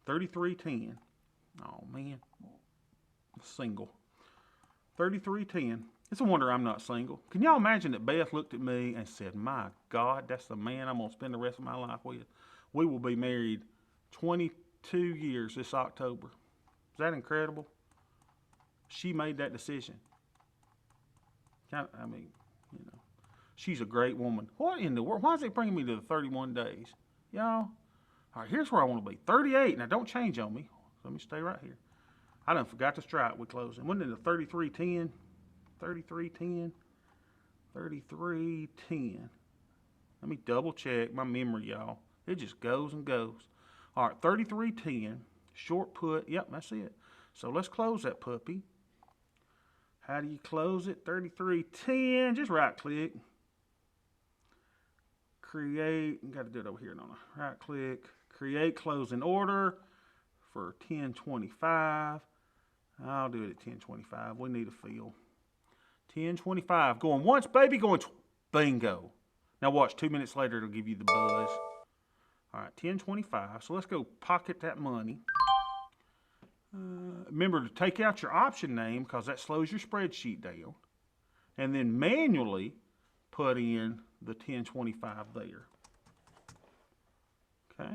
3310. Oh, man. Single. 3310. It's a wonder I'm not single. Can y'all imagine that Beth looked at me and said, my God, that's the man I'm going to spend the rest of my life with. We will be married 22 years this October. Is that incredible? She made that decision. I mean, she's a great woman. What in the world? Why is it bringing me to the 31 days? Y'all, all right, here's where I want to be. 38. Now, don't change on me. Let me stay right here. I done forgot to strike with closing. Wasn't it a 3310? 3310? 3310. Let me double check my memory, y'all. It just goes and goes. All right, 3310. Short put. Yep, that's it. So let's close that puppy. How do you close it? 3310. Just right click. Create. Got to do it over here. No. Right click. Create closing order for 1025. I'll do it at 1025. We need a fill. 1025. Going once, baby. Going bingo. Now watch. 2 minutes later, it'll give you the buzz. All right, 1025. So let's go pocket that money. Remember to take out your option name because that slows your spreadsheet down. And then manually put in the 1025 there. Okay.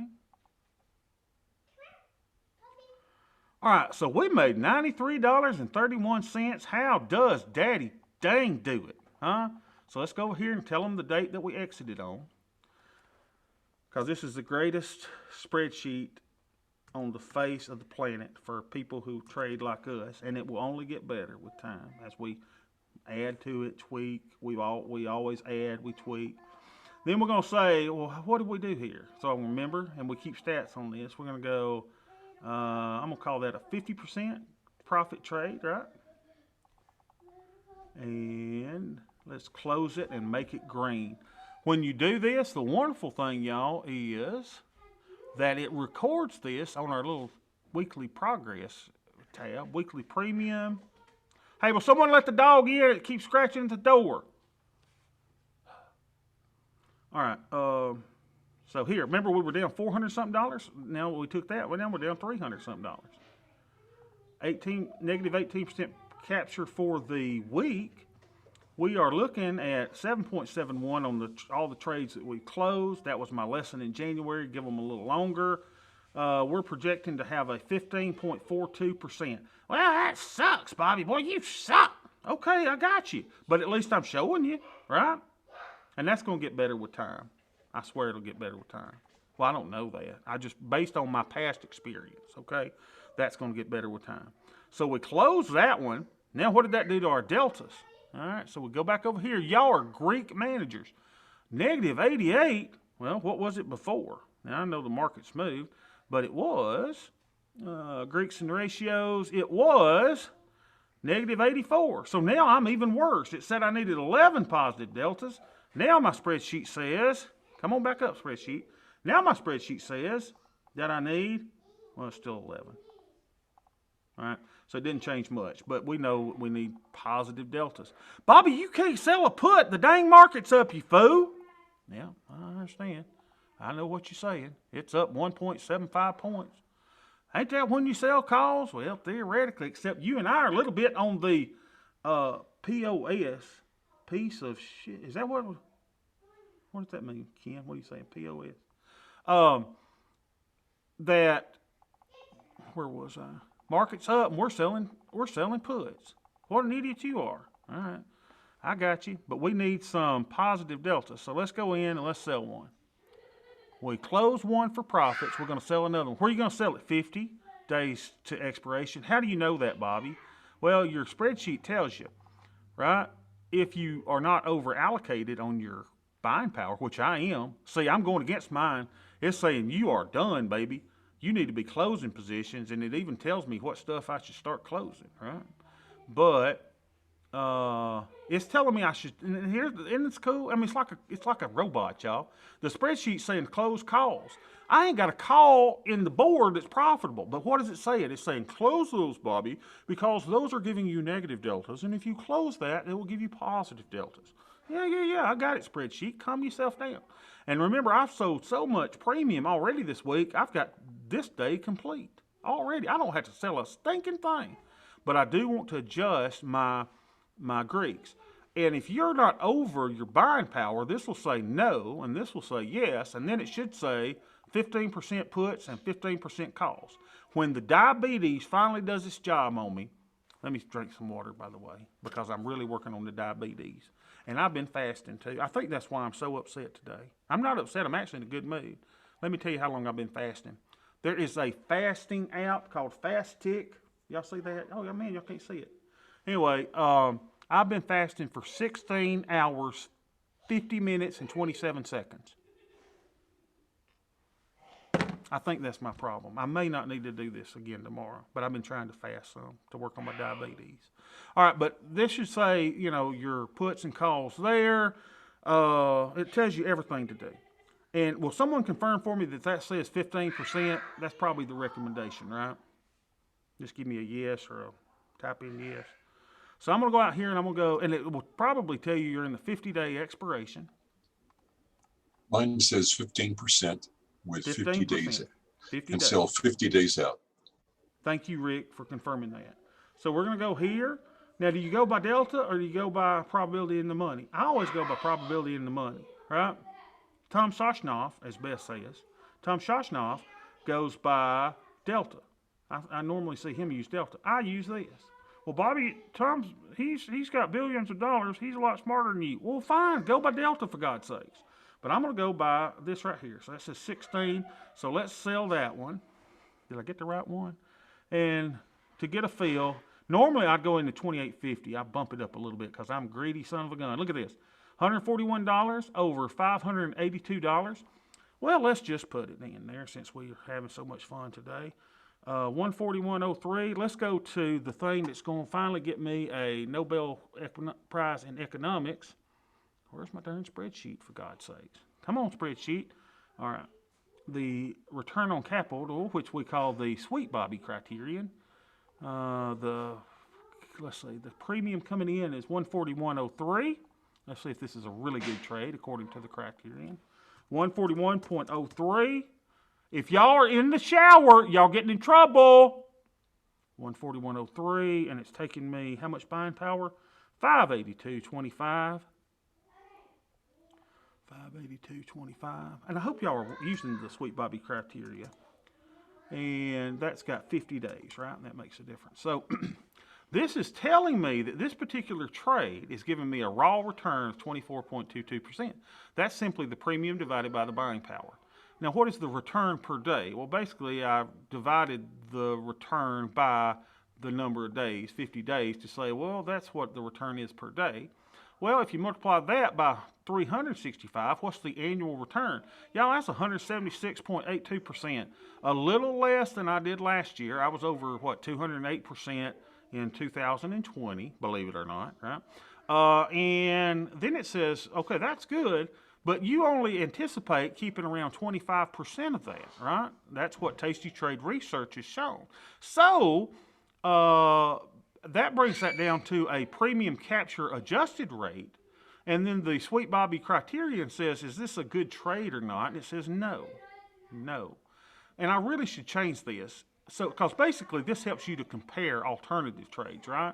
All right, so we made $93.31. How does Daddy dang do it? Huh? So let's go over here and tell them the date that we exited on. Because this is the greatest spreadsheet on the face of the planet for people who trade like us, and it will only get better with time as we add to it, tweak. We always add, we tweak. Then we're going to say, well, what did we do here? So remember, and we keep stats on this. We're going to go, I'm going to call that a 50% profit trade, right? And let's close it and make it green. When you do this, the wonderful thing, y'all, is that it records this on our little weekly progress tab, weekly premium. Hey, will someone let the dog in? It keeps scratching at the door. All right. So here, remember we were down $400-something. Now we took that. Well, now we're down $300-something. Negative 18% capture for the week. We are looking at 7.71 on all the trades that we closed. That was my lesson in January. Give them a little longer. We're projecting to have a 15.42%. Well, that sucks, Bobby. Boy, you suck. Okay, I got you. But at least I'm showing you, right? And that's going to get better with time. I swear it'll get better with time. Well, I don't know that. I just, based on my past experience, okay, that's going to get better with time. So we close that one. Now, what did that do to our deltas? All right, so we go back over here. Y'all are Greek managers. Negative 88, well, what was it before? Now, I know the market's moved, but it was, Greeks and ratios, it was negative 84. So now I'm even worse. It said I needed 11 positive deltas. Now my spreadsheet says, come on back up, spreadsheet. Now my spreadsheet says that I need, well, it's still 11. All right, so it didn't change much, but we know we need positive deltas. Bobby, you can't sell a put. The dang market's up, you fool. Yeah, I understand. I know what you're saying. It's up 1.75 points. Ain't that when you sell calls? Well, theoretically, except you and I are a little bit on the POS piece of shit. Is that what does that mean, Ken? What are you saying, POS? That, where was I? Market's up and we're selling puts. What an idiot you are. All right, I got you, but we need some positive delta. So let's go in and let's sell one. We close one for profits. We're going to sell another one. Where are you going to sell it? 50 days to expiration. How do you know that, Bobby? Well, your spreadsheet tells you, right? If you are not over allocated on your buying power, which I am. See, I'm going against mine. It's saying you are done, baby. You need to be closing positions, and it even tells me what stuff I should start closing, right? But it's telling me I should. And here's, isn't it cool? I mean, it's like a robot, y'all. The spreadsheet's saying close calls. I ain't got a call in the board that's profitable. But what is it saying? It's saying close those, Bobby, because those are giving you negative deltas, and if you close that, it will give you positive deltas. Yeah, I got it, spreadsheet. Calm yourself down. And remember, I've sold so much premium already this week, I've got this day complete already. I don't have to sell a stinking thing. But I do want to adjust my Greeks. And if you're not over your buying power, this will say no, and this will say yes, and then it should say 15% puts and 15% calls. When the diabetes finally does its job on me, let me drink some water, by the way, because I'm really working on the diabetes. And I've been fasting too. I think that's why I'm so upset today. I'm not upset, I'm actually in a good mood. Let me tell you how long I've been fasting. There is a fasting app called Fast Tick. Y'all see that? Oh, man, y'all can't see it. Anyway, I've been fasting for 16 hours, 50 minutes, and 27 seconds. I think that's my problem. I may not need to do this again tomorrow, but I've been trying to fast some to work on my diabetes. All right, but this should say, your puts and calls there. It tells you everything to do. And will someone confirm for me that says 15%? That's probably the recommendation, right? Just give me a yes or a type in yes. So I'm going to go out here and I'm going to go, and it will probably tell you you're in the 50-day expiration. Mine says 15% with 50 days. 50 and days. sell 50 days out. Thank you, Rick, for confirming that. So we're going to go here. Now, do you go by delta or do you go by probability in the money? I always go by probability in the money, right? Tom Shoshnoff, as Beth says, Tom Shoshnoff goes by delta. I normally see him use delta. I use this. Well, Bobby, he's got billions of dollars. He's a lot smarter than you. Well, fine, go by delta for God's sakes. But I'm going to go by this right here. So that says 16. So let's sell that one. Did I get the right one? And to get a feel, normally I'd go into 28.50. I bump it up a little bit because I'm a greedy son of a gun. Look at this. $141 over $582. Well, let's just put it in there since we're having so much fun today. 141.03. Let's go to the thing that's going to finally get me a Nobel Prize in economics. Where's my darn spreadsheet, for God's sakes? Come on, spreadsheet. All right. The return on capital, which we call the Sweet Bobby criterion. Let's see, the premium coming in is 141.03. Let's see if this is a really good trade according to the criterion. 141.03. If y'all are in the shower, y'all getting in trouble. 141.03, and it's taking me how much buying power? 582.25. 582.25. And I hope y'all are using the Sweet Bobby criteria. And that's got 50 days, right? And that makes a difference. So This is telling me that this particular trade is giving me a raw return of 24.22%. That's simply the premium divided by the buying power. Now, what is the return per day? Well, basically, I divided the return by the number of days, 50 days, to say, well, that's what the return is per day. Well, if you multiply that by 365, what's the annual return? Y'all, that's 176.82%. A little less than I did last year. I was over, 208% in 2020, believe it or not, right? And then it says, okay, that's good, but you only anticipate keeping around 25% of that, right? That's what Tasty Trade Research has shown. So, that brings that down to a premium capture adjusted rate. And then the Sweet Bobby criterion says, is this a good trade or not? And it says no. No. And I really should change this. So, because basically this helps you to compare alternative trades, right?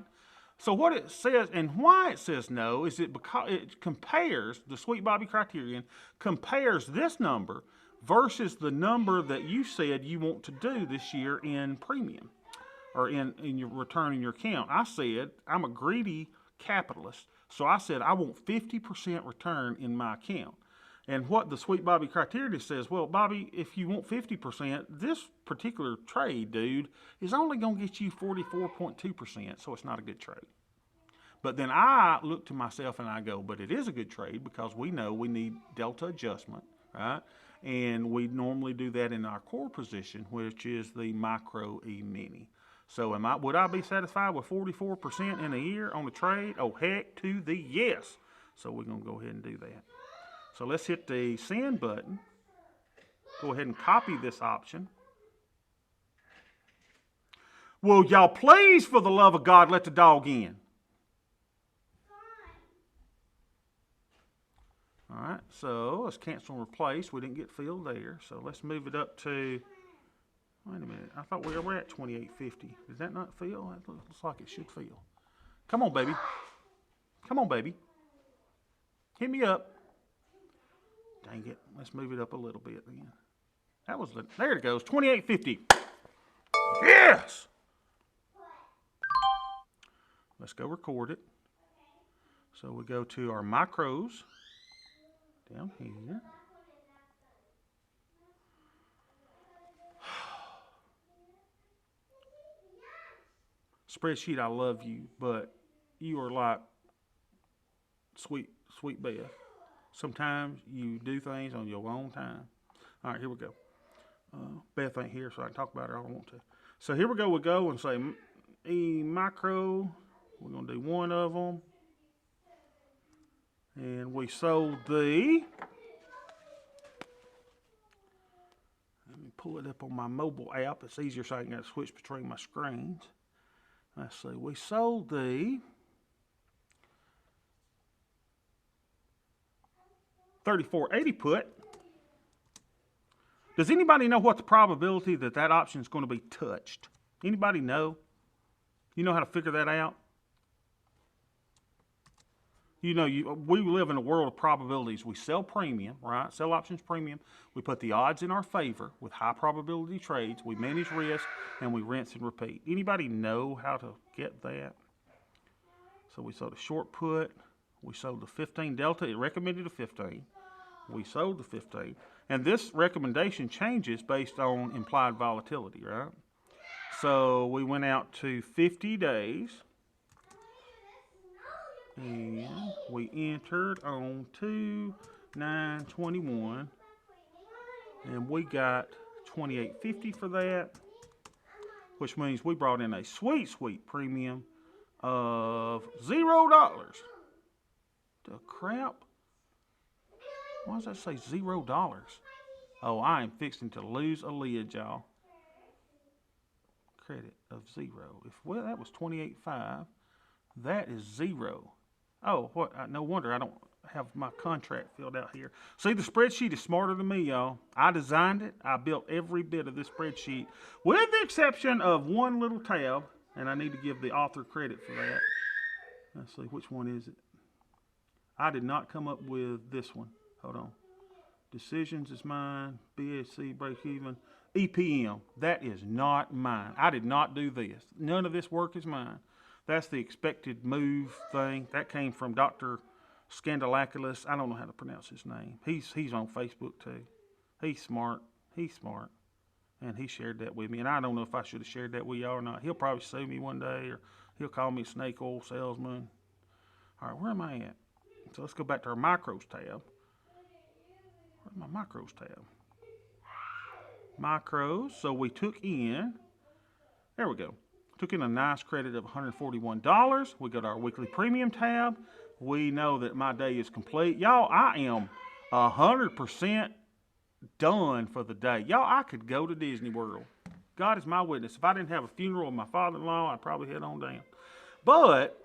So what it says, and why it says no, is because it compares, the Sweet Bobby criterion compares this number versus the number that you said you want to do this year in premium, or in your return in your account. I said, I'm a greedy capitalist, so I said I want 50% return in my account. And what the Sweet Bobby criteria says, well, Bobby, if you want 50%, this particular trade, dude, is only going to get you 44.2%, so it's not a good trade. But then I look to myself and I go, but it is a good trade because we know we need delta adjustment, right? And we normally do that in our core position, which is the micro E-mini. So would I be satisfied with 44% in a year on a trade? Oh, heck to the yes. So we're going to go ahead and do that. So let's hit the send button. Go ahead and copy this option. Will y'all please, for the love of God, let the dog in? All right, so let's cancel and replace. We didn't get filled there. So let's move it up to, wait a minute. I thought we were at 2850. Did that not fill? That looks like it should fill. Come on, baby. Come on, baby. Hit me up. Dang it. Let's move it up a little bit then. There it goes, 2850. Yes! Let's go record it. So we go to our micros down here. Spreadsheet, I love you, but you are like sweet Beth. Sometimes you do things on your own time. All right, here we go. Beth ain't here, so I can talk about her all I want to. So here we go. We'll go and say micro. We're going to do one of them. And we sold the, let me pull it up on my mobile app. It's easier so I can switch between my screens. Let's see. We sold the 3480 put. Does anybody know what the probability that that option is going to be touched? Anybody know? You know how to figure that out? You know, we live in a world of probabilities. We sell premium, right? Sell options premium. We put the odds in our favor with high probability trades. We manage risk, and we rinse and repeat. Anybody know how to get that? So we sold a short put. We sold the 15 delta. It recommended a 15. We sold the 15. And this recommendation changes based on implied volatility, right? So we went out to 50 days. And we entered on 2/9/21. And we got 28.50 for that, which means we brought in a sweet premium of $0. The crap? Why does that say $0? Oh, I am fixing to lose a lid, y'all. Credit of 0. Well, that was 28.5. That is 0. Oh, what? No wonder I don't have my contract filled out here. See, the spreadsheet is smarter than me, y'all. I designed it. I built every bit of this spreadsheet, with the exception of one little tab, and I need to give the author credit for that. Let's see, which one is it? I did not come up with this one. Hold on. Decisions is mine. BSC, break even. EPM, that is not mine. I did not do this. None of this work is mine. That's the expected move thing. That came from Dr. Scandalakis. I don't know how to pronounce his name. He's on Facebook too. He's smart. He's smart. And he shared that with me. And I don't know if I should have shared that with y'all or not. He'll probably sue me one day, or he'll call me a snake oil salesman. All right, where am I at? So let's go back to our micros tab. Where's my micros tab? Micros. So we took in, there we go. Took in a nice credit of $141. We go to our weekly premium tab. We know that my day is complete. Y'all, I am 100% done for the day. Y'all, I could go to Disney World. God is my witness. If I didn't have a funeral of my father-in-law, I'd probably head on down. But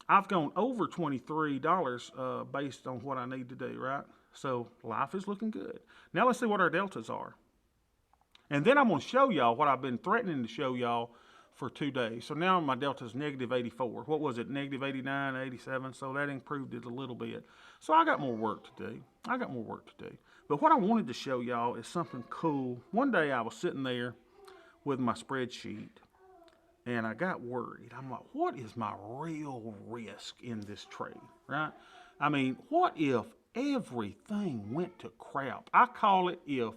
I've gone over $23 based on what I need to do, right? So life is looking good. Now let's see what our deltas are. And then I'm going to show y'all what I've been threatening to show y'all for 2 days. So now my delta is negative 84. What was it? Negative 89, 87. So that improved it a little bit. So I got more work to do. But what I wanted to show y'all is something cool. One day I was sitting there with my spreadsheet and I got worried. I'm like, what is my real risk in this trade, right? I mean, what if everything went to crap? I call it if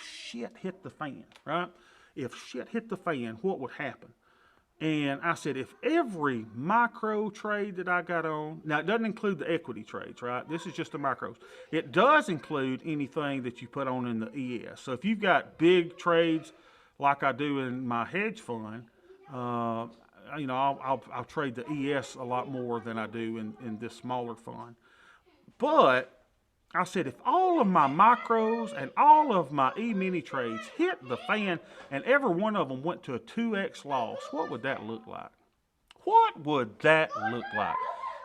shit hit the fan, right? If shit hit the fan, what would happen? And I said, if every micro trade that I got on, now it doesn't include the equity trades, right? This is just the micros. It does include anything that you put on in the ES. So if you've got big trades like I do in my hedge fund, I'll trade the ES a lot more than I do in this smaller fund. But I said, if all of my micros and all of my E-mini trades hit the fan and every one of them went to a 2x loss, what would that look like? What would that look like?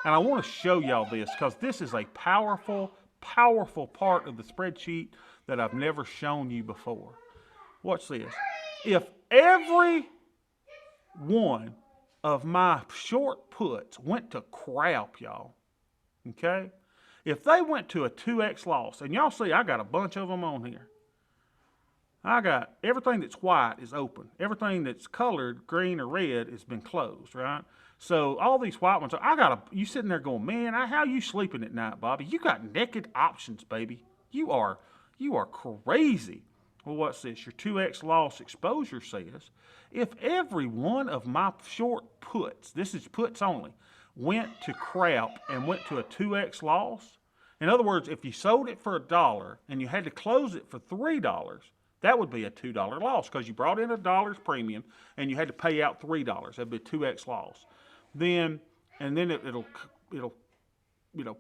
And I want to show y'all this because this is a powerful, powerful part of the spreadsheet that I've never shown you before. Watch this. If every one of my short puts went to crap, y'all, okay? If they went to a 2x loss, and y'all see I got a bunch of them on here. I got everything that's white is open. Everything that's colored, green or red, has been closed, right? So all these white ones, you sitting there going, man, how you sleeping at night, Bobby? You got naked options, baby. You are crazy. Well, what's this? Your 2x loss exposure says, if every one of my short puts, this is puts only, went to crap and went to a 2x loss. In other words, if you sold it for $1 and you had to close it for $3, that would be a $2 loss because you brought in $1 premium and you had to pay out $3. That'd be a 2x loss. Then it'll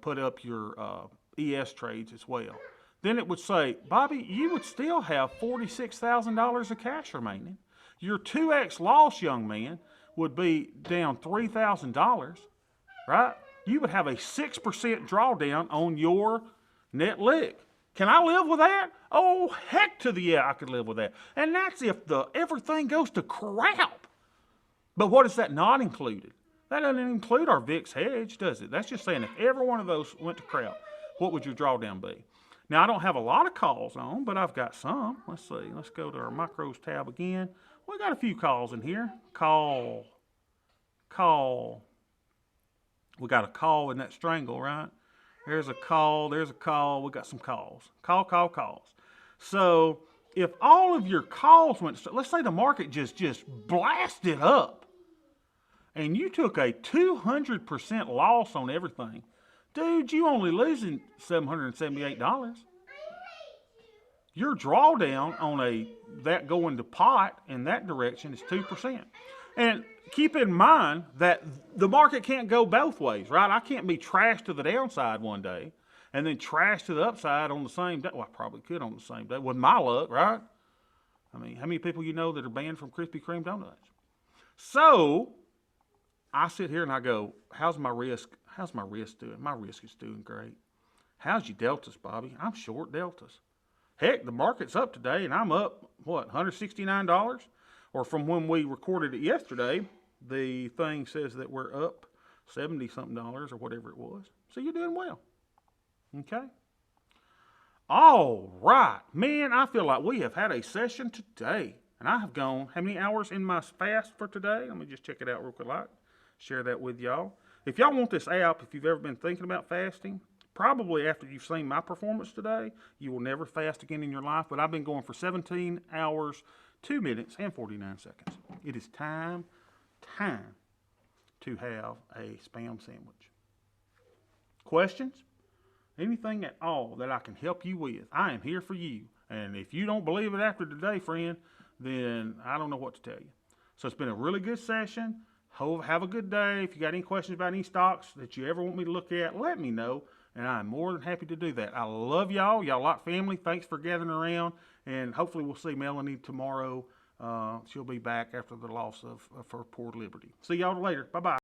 put up your ES trades as well. Then it would say, Bobby, you would still have $46,000 of cash remaining. Your 2x loss, young man, would be down $3,000. Right? You would have a 6% drawdown on your net lick. Can I live with that? Oh, heck to the yeah, I could live with that. And that's if everything goes to crap. But what is that not included? That doesn't include our VIX hedge, does it? That's just saying if every one of those went to crap, what would your drawdown be? Now, I don't have a lot of calls on, but I've got some. Let's see. Let's go to our micros tab again. We got a few calls in here. Call. We got a call in that strangle, right? There's a call. We got some calls. Calls. So if all of your calls went, let's say the market just blasted up and you took a 200% loss on everything, dude, you only losing $778. Your drawdown on that going to pot in that direction is 2%. And keep in mind that the market can't go both ways, right? I can't be trashed to the downside one day and then trashed to the upside on the same day. Well, I probably could on the same day with my luck, right? I mean, how many people you know that are banned from Krispy Kreme donuts? So I sit here and I go, how's my risk doing? My risk is doing great. How's your deltas, Bobby? I'm short deltas. Heck, the market's up today and I'm up, $169? Or from when we recorded it yesterday, the thing says that we're up $70-something or whatever it was. So you're doing well. Okay? All right. Man, I feel like we have had a session today. And I have gone, how many hours in my fast for today? Let me just check it out real quick. Share that with y'all. If y'all want this app, if you've ever been thinking about fasting, probably after you've seen my performance today, you will never fast again in your life. But I've been going for 17 hours, 2 minutes, and 49 seconds. It is time to have a Spam sandwich. Questions? Anything at all that I can help you with, I am here for you. And if you don't believe it after today, friend, then I don't know what to tell you. So it's been a really good session. Have a good day. If you got any questions about any stocks that you ever want me to look at, let me know, and I'm more than happy to do that. I love y'all. Y'all like family. Thanks for gathering around, and hopefully we'll see Melanie tomorrow. She'll be back after the loss of her poor Liberty. See y'all later. Bye-bye.